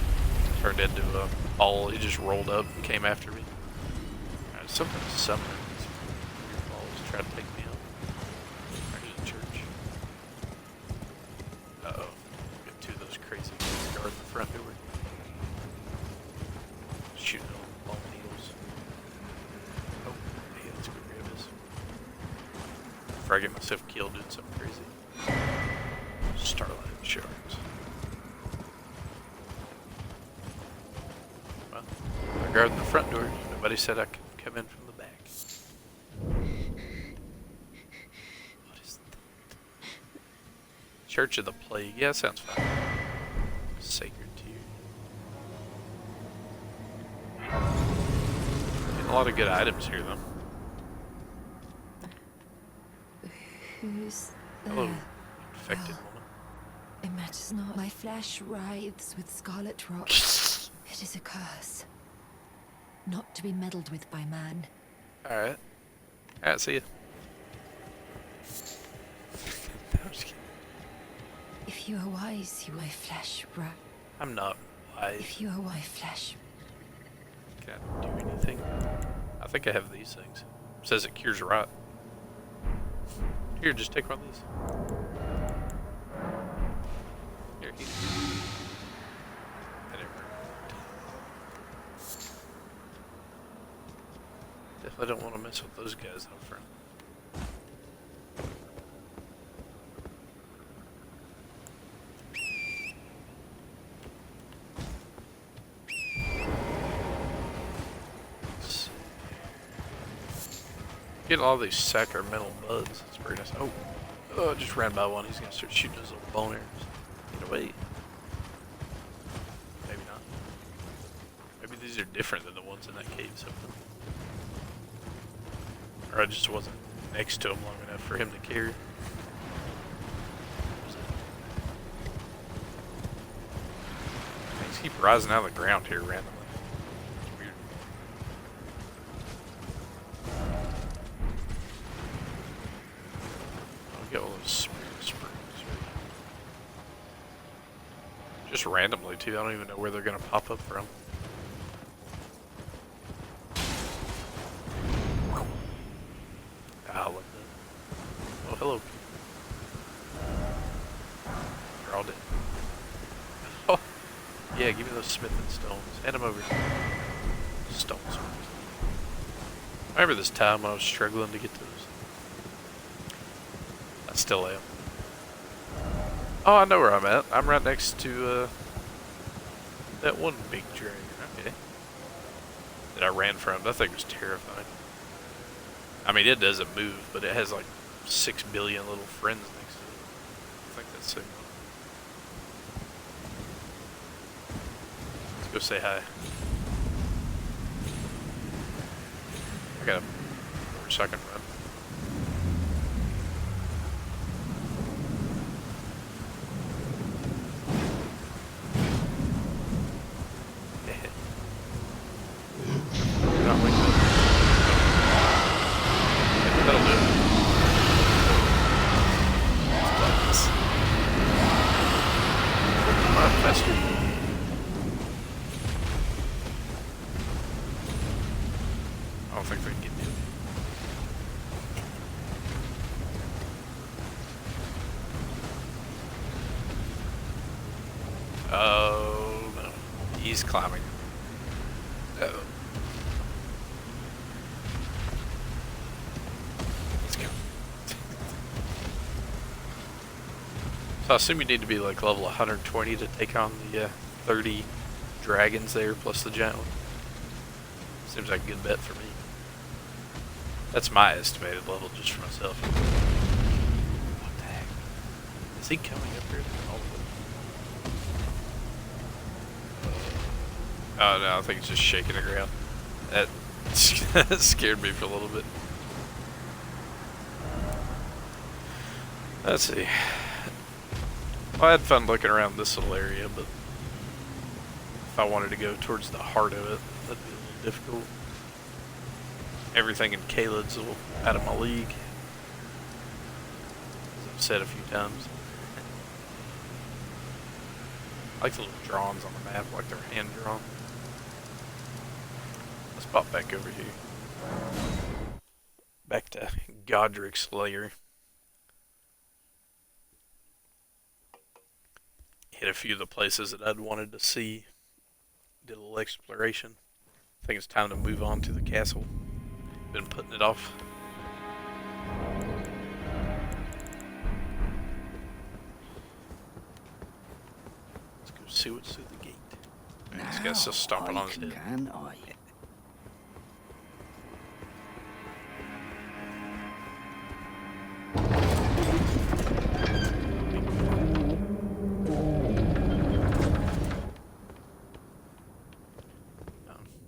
turned into a ball. He just rolled up and came after me. Something summoned these weird balls trying to take me out. There's a church. Uh-oh. Got two of those crazy guys guarding the front door. Shooting all long needles. Oh, hey, let's go grab this. Before I get myself killed doing something crazy. Starlight shards. Well, they're guarding the front door. Nobody said I could come in from the back. What is that? Church of the Plague. Yeah, sounds fine. Sacred Tear. Getting a lot of good items here, though. Who's there? Hello, infected woman. It matters not. My flesh writhes with scarlet rot. It is a curse. Not to be meddled with by man. Alright. Alright, see ya. I'm just kidding. If you are wise, you my flesh right. I'm not wise. If you are wise, flesh. Can I do anything? I think I have these things. It says it cures rot. Here, just take one of these. Here, eat it. That didn't work. Definitely don't want to mess with those guys out front. Get all these sacramental buds. That's pretty nice. Oh, I just ran by one. He's gonna start shooting his little bone arrows. Get away. Maybe not. Maybe these are different than the ones in that cave somewhere. Or I just wasn't next to him long enough for him to carry. Things keep rising out of the ground here randomly. It's weird. I'll get all those springs. Just randomly too. I don't even know where they're gonna pop up from. Ah, look that. Oh, hello. You're all dead. Oh, yeah, give me those smithing stones. Hand them over. Stone swords. I remember this time when I was struggling to get those. I still am. Oh, I know where I'm at. I'm right next to that one big dragon. Okay. That I ran from. That thing was terrifying. I mean, it doesn't move, but it has like 6 billion little friends next to it. I think that's so. Let's go say hi. I got a second run. I don't think they can get me. Oh no. He's climbing. Uh-oh. Let's go. So I assume you need to be like level 120 to take on the 30 dragons there plus the giant one. Seems like a good bet for me. That's my estimated level just for myself. What the heck? Is he coming up here? Oh no, I think it's just shaking the ground. That scared me for a little bit. Let's see. Well, I had fun looking around this little area, but if I wanted to go towards the heart of it, that'd be a little difficult. Everything in Caelid's a little out of my league, as I've said a few times. I like the little drawings on the map, like they're hand drawn. Let's pop back over here. Back to Godric's lair. Hit a few of the places that I'd wanted to see. Did a little exploration. I think it's time to move on to the castle. Been putting it off. Let's go see what's through the gate. This guy's still stomping on his head.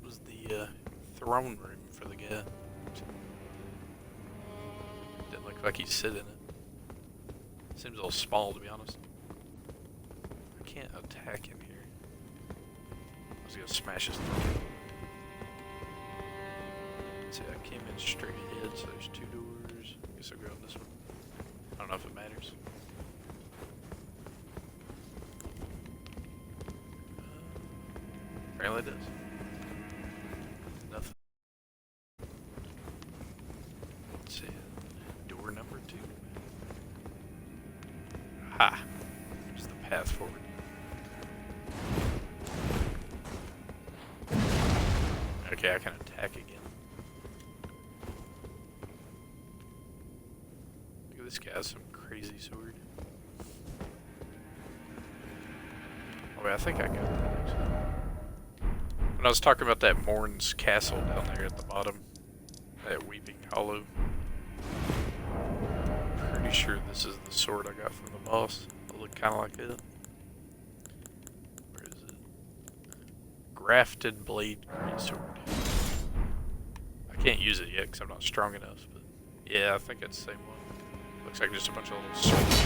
Was the throne room for the guy. Didn't look like he'd sit in it. Seems a little small, to be honest. I can't attack him here. I was gonna smash his thing. Let's see, I came in straight ahead, so there's 2 doors. I guess I'll go on this one. I don't know if it matters. Apparently it does. Nothing. Let's see. Door number 2. Ha! There's the path forward. Okay, I can attack again. Look at this guy has some crazy sword. Oh wait, I think I got that actually. When I was talking about that Morn's castle down there at the bottom, that Weeping Hollow, pretty sure this is the sword I got from the boss. It looked kind of like it. Where is it? Grafted Blade Greatsword. I can't use it yet because I'm not strong enough, but yeah, I think it's the same one. Looks like just a bunch of little swords.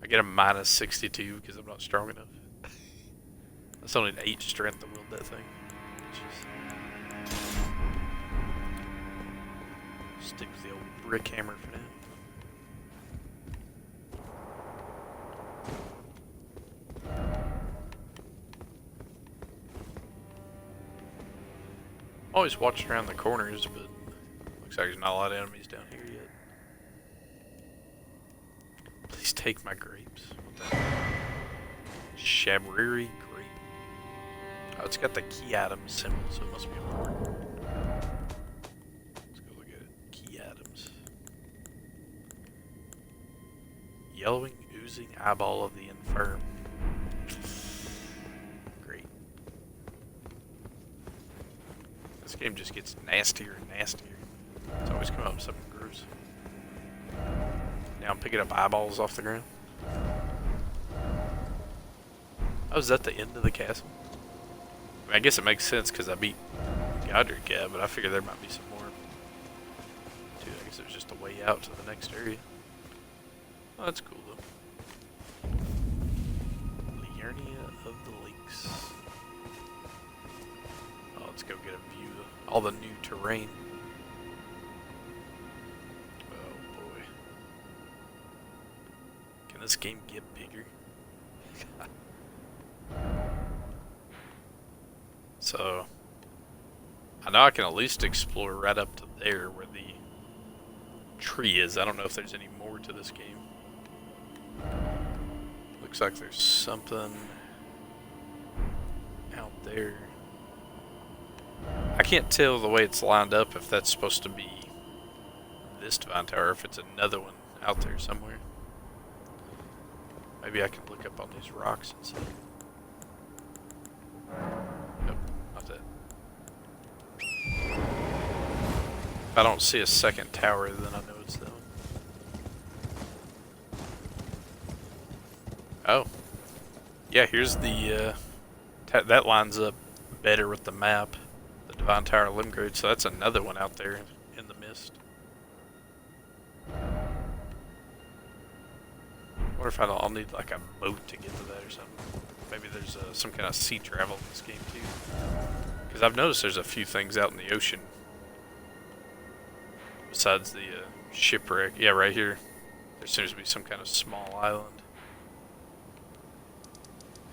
I get a minus 62 because I'm not strong enough. That's only an 8 strength to wield that thing. Jeez. Stick with the old brick hammer for now. Always watching around the corners, but looks like there's not a lot of enemies down here yet. Please take my grapes. What the hell? Shabriri grape. Oh, it's got the key item symbol, so it must be important. Let's go look at it. Key items. Yellowing, oozing eyeball of the infirm. Great. This game just gets nastier and nastier. It's always coming up with something gross. Now I'm picking up eyeballs off the ground. Oh, is that the end of the castle? I mean, I guess it makes sense because I beat Godric, yeah, but I figured there might be some more. Too. I guess it was just a way out to the next area. Oh, that's cool though. Liurnia of the Lakes. Oh, let's go get a view of all the new terrain. Oh boy. Can this game get bigger? So, I know I can at least explore right up to there where the tree is. I don't know if there's any more to this game. Looks like there's something out there. I can't tell the way it's lined up if that's supposed to be this Divine Tower or if it's another one out there somewhere. Maybe I can look up on these rocks and see. Nope, not that. If I don't see a second tower, then I know it's that one. Oh. Yeah, here's the, that lines up better with the map. The Divine Tower of Limgrave, so that's another one out there in the mist. What if I'll need like a boat to get to that or something? Maybe there's some kind of sea travel in this game too. Because I've noticed there's a few things out in the ocean. Besides the shipwreck. Yeah, right here. There seems to be some kind of small island.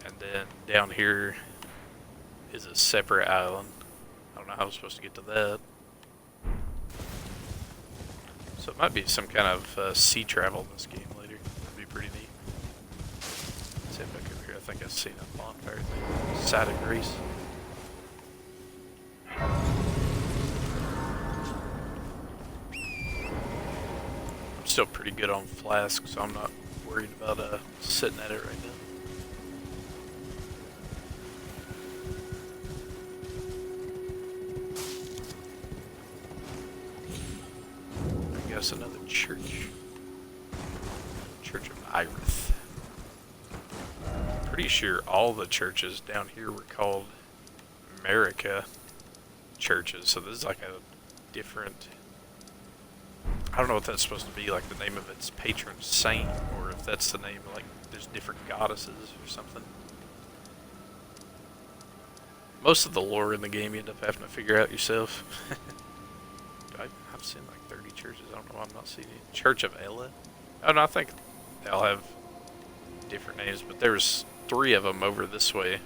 And then down here is a separate island. I don't know how I'm supposed to get to that. So it might be some kind of sea travel in this game later. That'd be pretty neat. Let's head back over here. I think I've seen a bonfire thing. Side of Grace. I'm still pretty good on flask, so I'm not worried about sitting at it right now. I guess another church. Church of Irith. Pretty sure all the churches down here were called America churches, so this is like a different... I don't know what that's supposed to be, like the name of its patron saint, or if that's the name, like there's different goddesses or something. Most of the lore in the game you end up having to figure out yourself. I've seen like 30 churches, I don't know why I'm not seeing it. Church of Ella? Oh no, I think they'll have different names, but there's 3 of them over this way.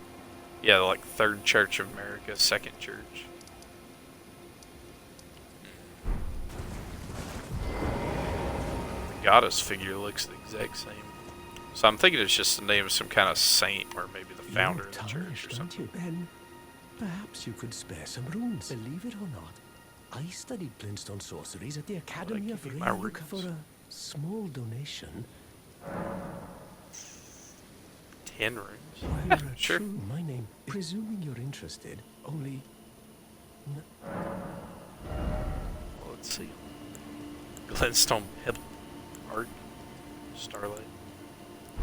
Yeah, like Third Church of America, Second Church. Goddess figure looks the exact same. So I'm thinking it's just the name of some kind of saint or maybe the founder of the church or something. Then perhaps you could spare some runes. Believe it or not, I studied glintstone sorceries at the Academy of give you my Look for runes? a small donation. 10 rooms. Well, Sure. True, my name. Presuming you're interested, only... Well, let's see. Glintstone Pebble Art. Starlight.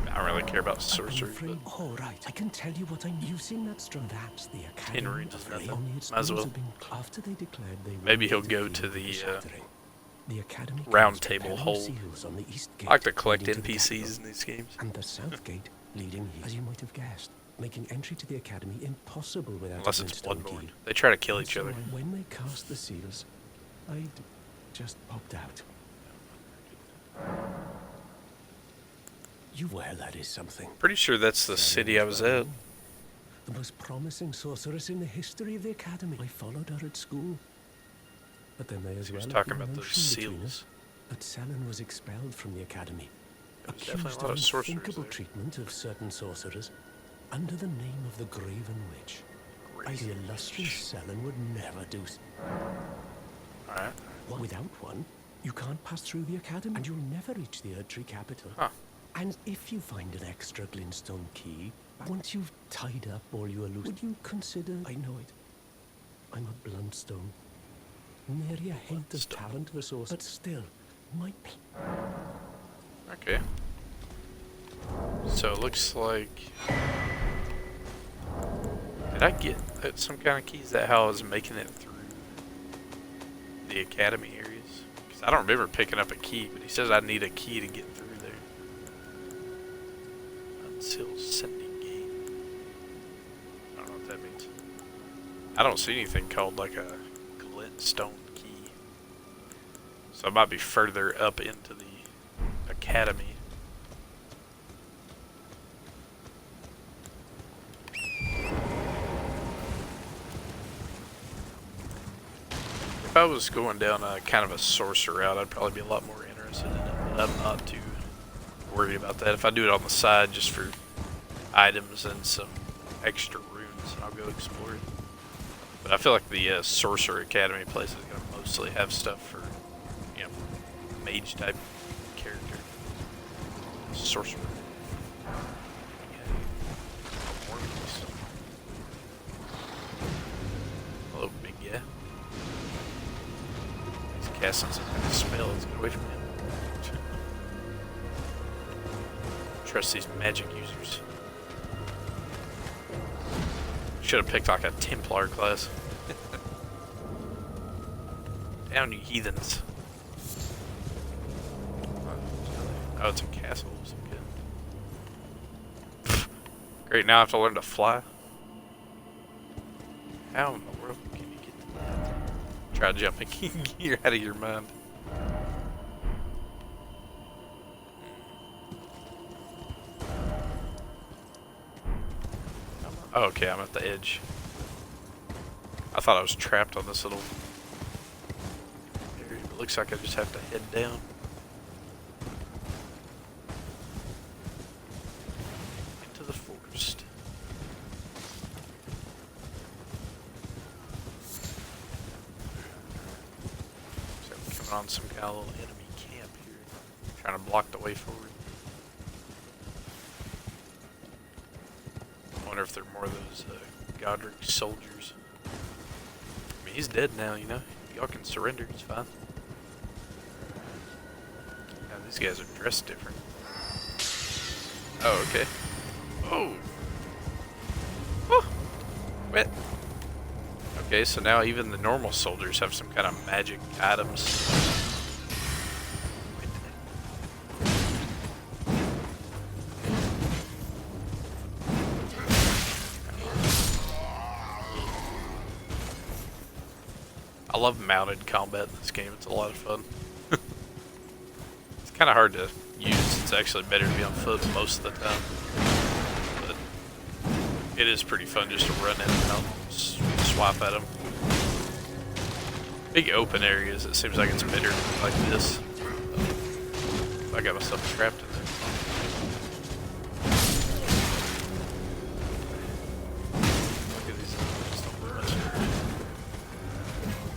I don't really care about sorcery, but Oh, right. I can tell you what I'm using that strong. That's the Academy runes is of nothing. Only its Might as doors well. have been after they declared they Maybe were he'll to go field to for the, shattering. The Academy round keeps table preparing hole. seals on the east gate I like to collect leading to the NPCs capital, in these games. and the south gate leading here, as you might have guessed, making entry to the Academy impossible without Unless a it's glintstone Bloodborne. key. They try to kill And each so other. when they cast the seals, I just popped out. Well, that is something. Pretty sure that's the city I was at. The most promising sorceress in the history of the Academy. I followed her at school. But there may as He well was have talking been about an those ocean between seals. us. But Selin was expelled from the Academy. There's definitely a Accused lot of of sorcerers unthinkable there. treatment of certain sorcerers under the name of the Graven Witch. The illustrious Selin would never do so. Alright. Without one, you can't pass through the Academy, and you'll never reach the Erdtree capital. Huh. And if you find an extra glintstone key, once you've tied up all you are loose, would you consider... I know it. I'm a bluntstone. Nary a hint of talent or source, but still, my... Okay. So it looks like... Did I get some kind of keys? Is that how I was making it through the academy areas? Because I don't remember picking up a key, but he says I need a key to get through there. Unsealed sending gate. I don't know what that means. I don't see anything called like a glintstone key. So I might be further up into the academy. If I was going down a kind of a sorcerer route, I'd probably be a lot more interested in it, but I'm not too worried about that. If I do it on the side just for items and some extra runes, I'll go explore it. But I feel like the Sorcerer Academy place is going to mostly have stuff for, you know, mage type character. Sorcerer. casting some kind of spell. Let's get away from him. Trust these magic users. Should have picked like a Templar class. Down, you heathens. Oh, it's a castle. So good. Great, now I have to learn to fly. How in the world can you get to that? Try jumping. You're out of your mind. Oh, okay, I'm at the edge. I thought I was trapped on this little area. It looks like I just have to head down. Into the forest. So I'm coming on some kind of little enemy camp here. Trying to block the way forward. I wonder if there are more of those Godric soldiers. I mean, he's dead now, you know. Y'all can surrender, it's fine. Now, these guys are dressed different. Oh, okay. Oh! Oh! Wet! Okay, so now even the normal soldiers have some kind of magic items. I love mounted combat in this game. It's a lot of fun. It's kind of hard to use. It's actually better to be on foot most of the time. But it is pretty fun just to run in and out, swap at them. Big open areas, it seems like it's better like this. I got myself trapped in there. Look at these. Just don't do much.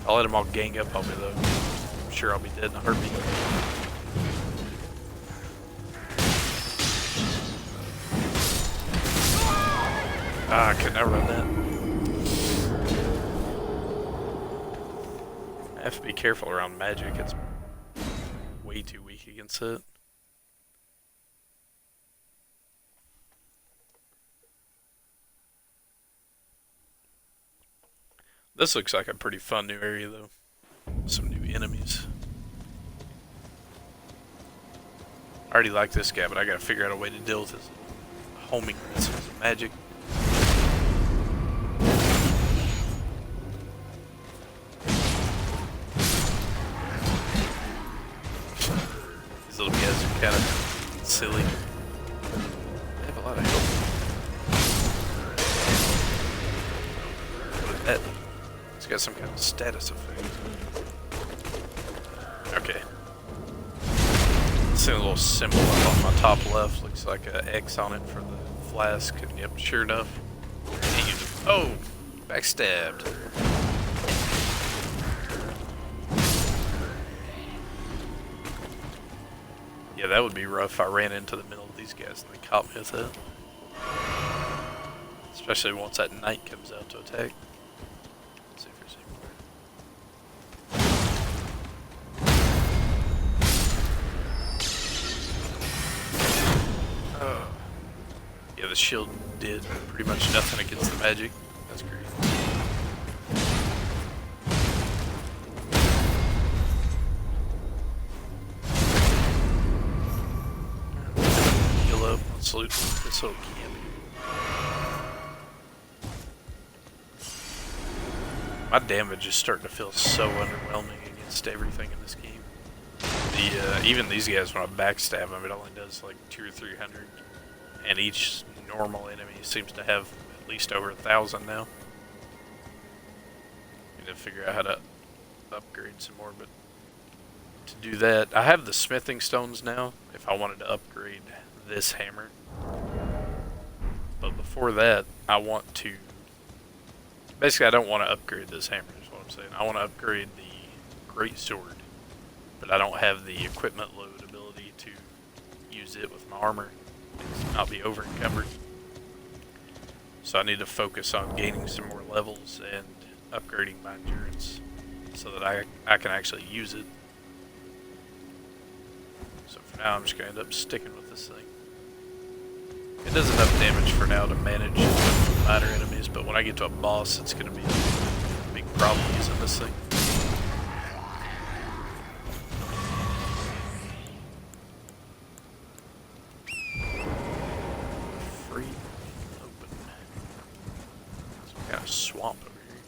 I'll let them all gang up on me though. I'm sure I'll be dead in a heartbeat. Ah, I could never run that. I have to be careful around magic. It's way too weak against it. This looks like a pretty fun new area though. Some new enemies. I already like this guy, but I gotta figure out a way to deal with his homing missiles of magic. These little guys are kind of silly. They have a lot of health. What is that? It's got some kind of status effect. Okay. See a little symbol up on my top left. Looks like an X on it for the flask. And yep, sure enough. Oh! Backstabbed. Yeah, that would be rough if I ran into the middle of these guys and they caught me with it. Especially once that knight comes out to attack. Let's see if there's any more. Oh. Yeah, the shield did pretty much nothing against the magic. That's great. Heal up, let's salute this little camp. My damage is starting to feel so underwhelming against everything in this game. Even these guys, when I backstab them, it only does like 200 or 300, and each normal enemy seems to have at least over 1,000 now. Need to figure out how to upgrade some more, but to do that, I have the smithing stones now. If I wanted to upgrade this hammer, but before that, I want to. Basically, I don't want to upgrade this hammer, is what I'm saying. I want to upgrade the great sword, but I don't have the equipment load ability to use it with my armor. I'll be over encumbered. So I need to focus on gaining some more levels and upgrading my endurance. so that I can actually use it. So for now, I'm just going to end up sticking with this thing. It does enough damage for now to manage minor enemies, but when I get to a boss, it's going to be a big problem using this thing. Free open. Some kind of swamp over here.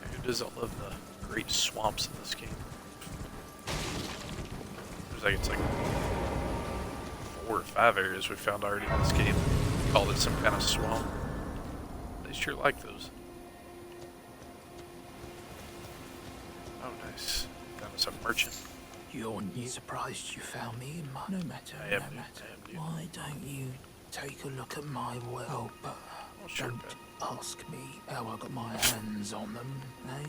Yeah, who doesn't love the great swamps in this game? It's like 4 or 5 areas we found already in this game. Called it some kind of swamp. They sure like those. Oh, nice. Found us a merchant. You're surprised you found me in my... No matter, I am, no matter. dude. Why don't you take a look at my well, but Oh, sure, don't Ben. ask me how I got my hands on them, eh?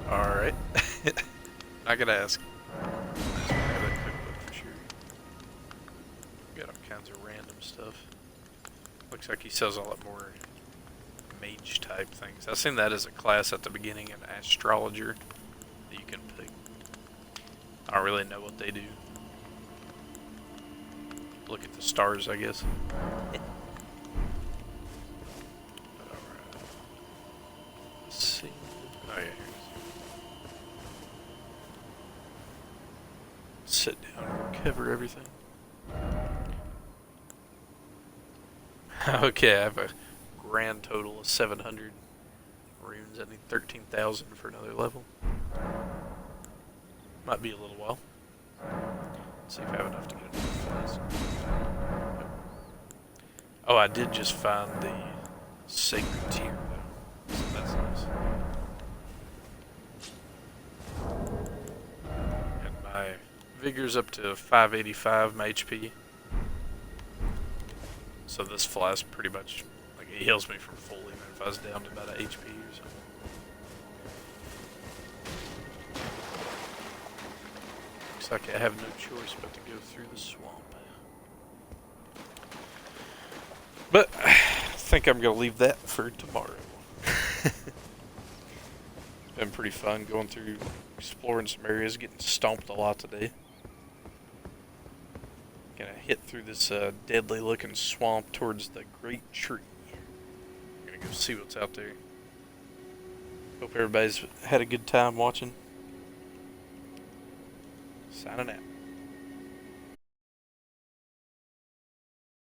Alright. Not gonna ask. Just gonna have that quick look for sure. Got all kinds of random stuff. Looks like he sells a lot more mage type things. I've seen that as a class at the beginning, an astrologer that you can pick. I don't really know what they do. Look at the stars, I guess. Alright. Let's see. Oh yeah, here it is. Sit down and recover everything. Okay, I have a grand total of 700 runes. I need 13,000 for another level. Might be a little while. Let's see if I have enough to get another flask. Nope. Oh, I did just find the sacred tier, though. So that's nice. And my vigor's up to 585, my HP. So this flask pretty much, like, it heals me from full, even if I was down to about an HP or something. Looks like I have no choice but to go through the swamp. But I think I'm going to leave that for tomorrow. It's been pretty fun going through, exploring some areas, getting stomped a lot today. Gonna hit through this deadly looking swamp towards the great tree. Gonna go see what's out there. Hope everybody's had a good time watching. Signing out.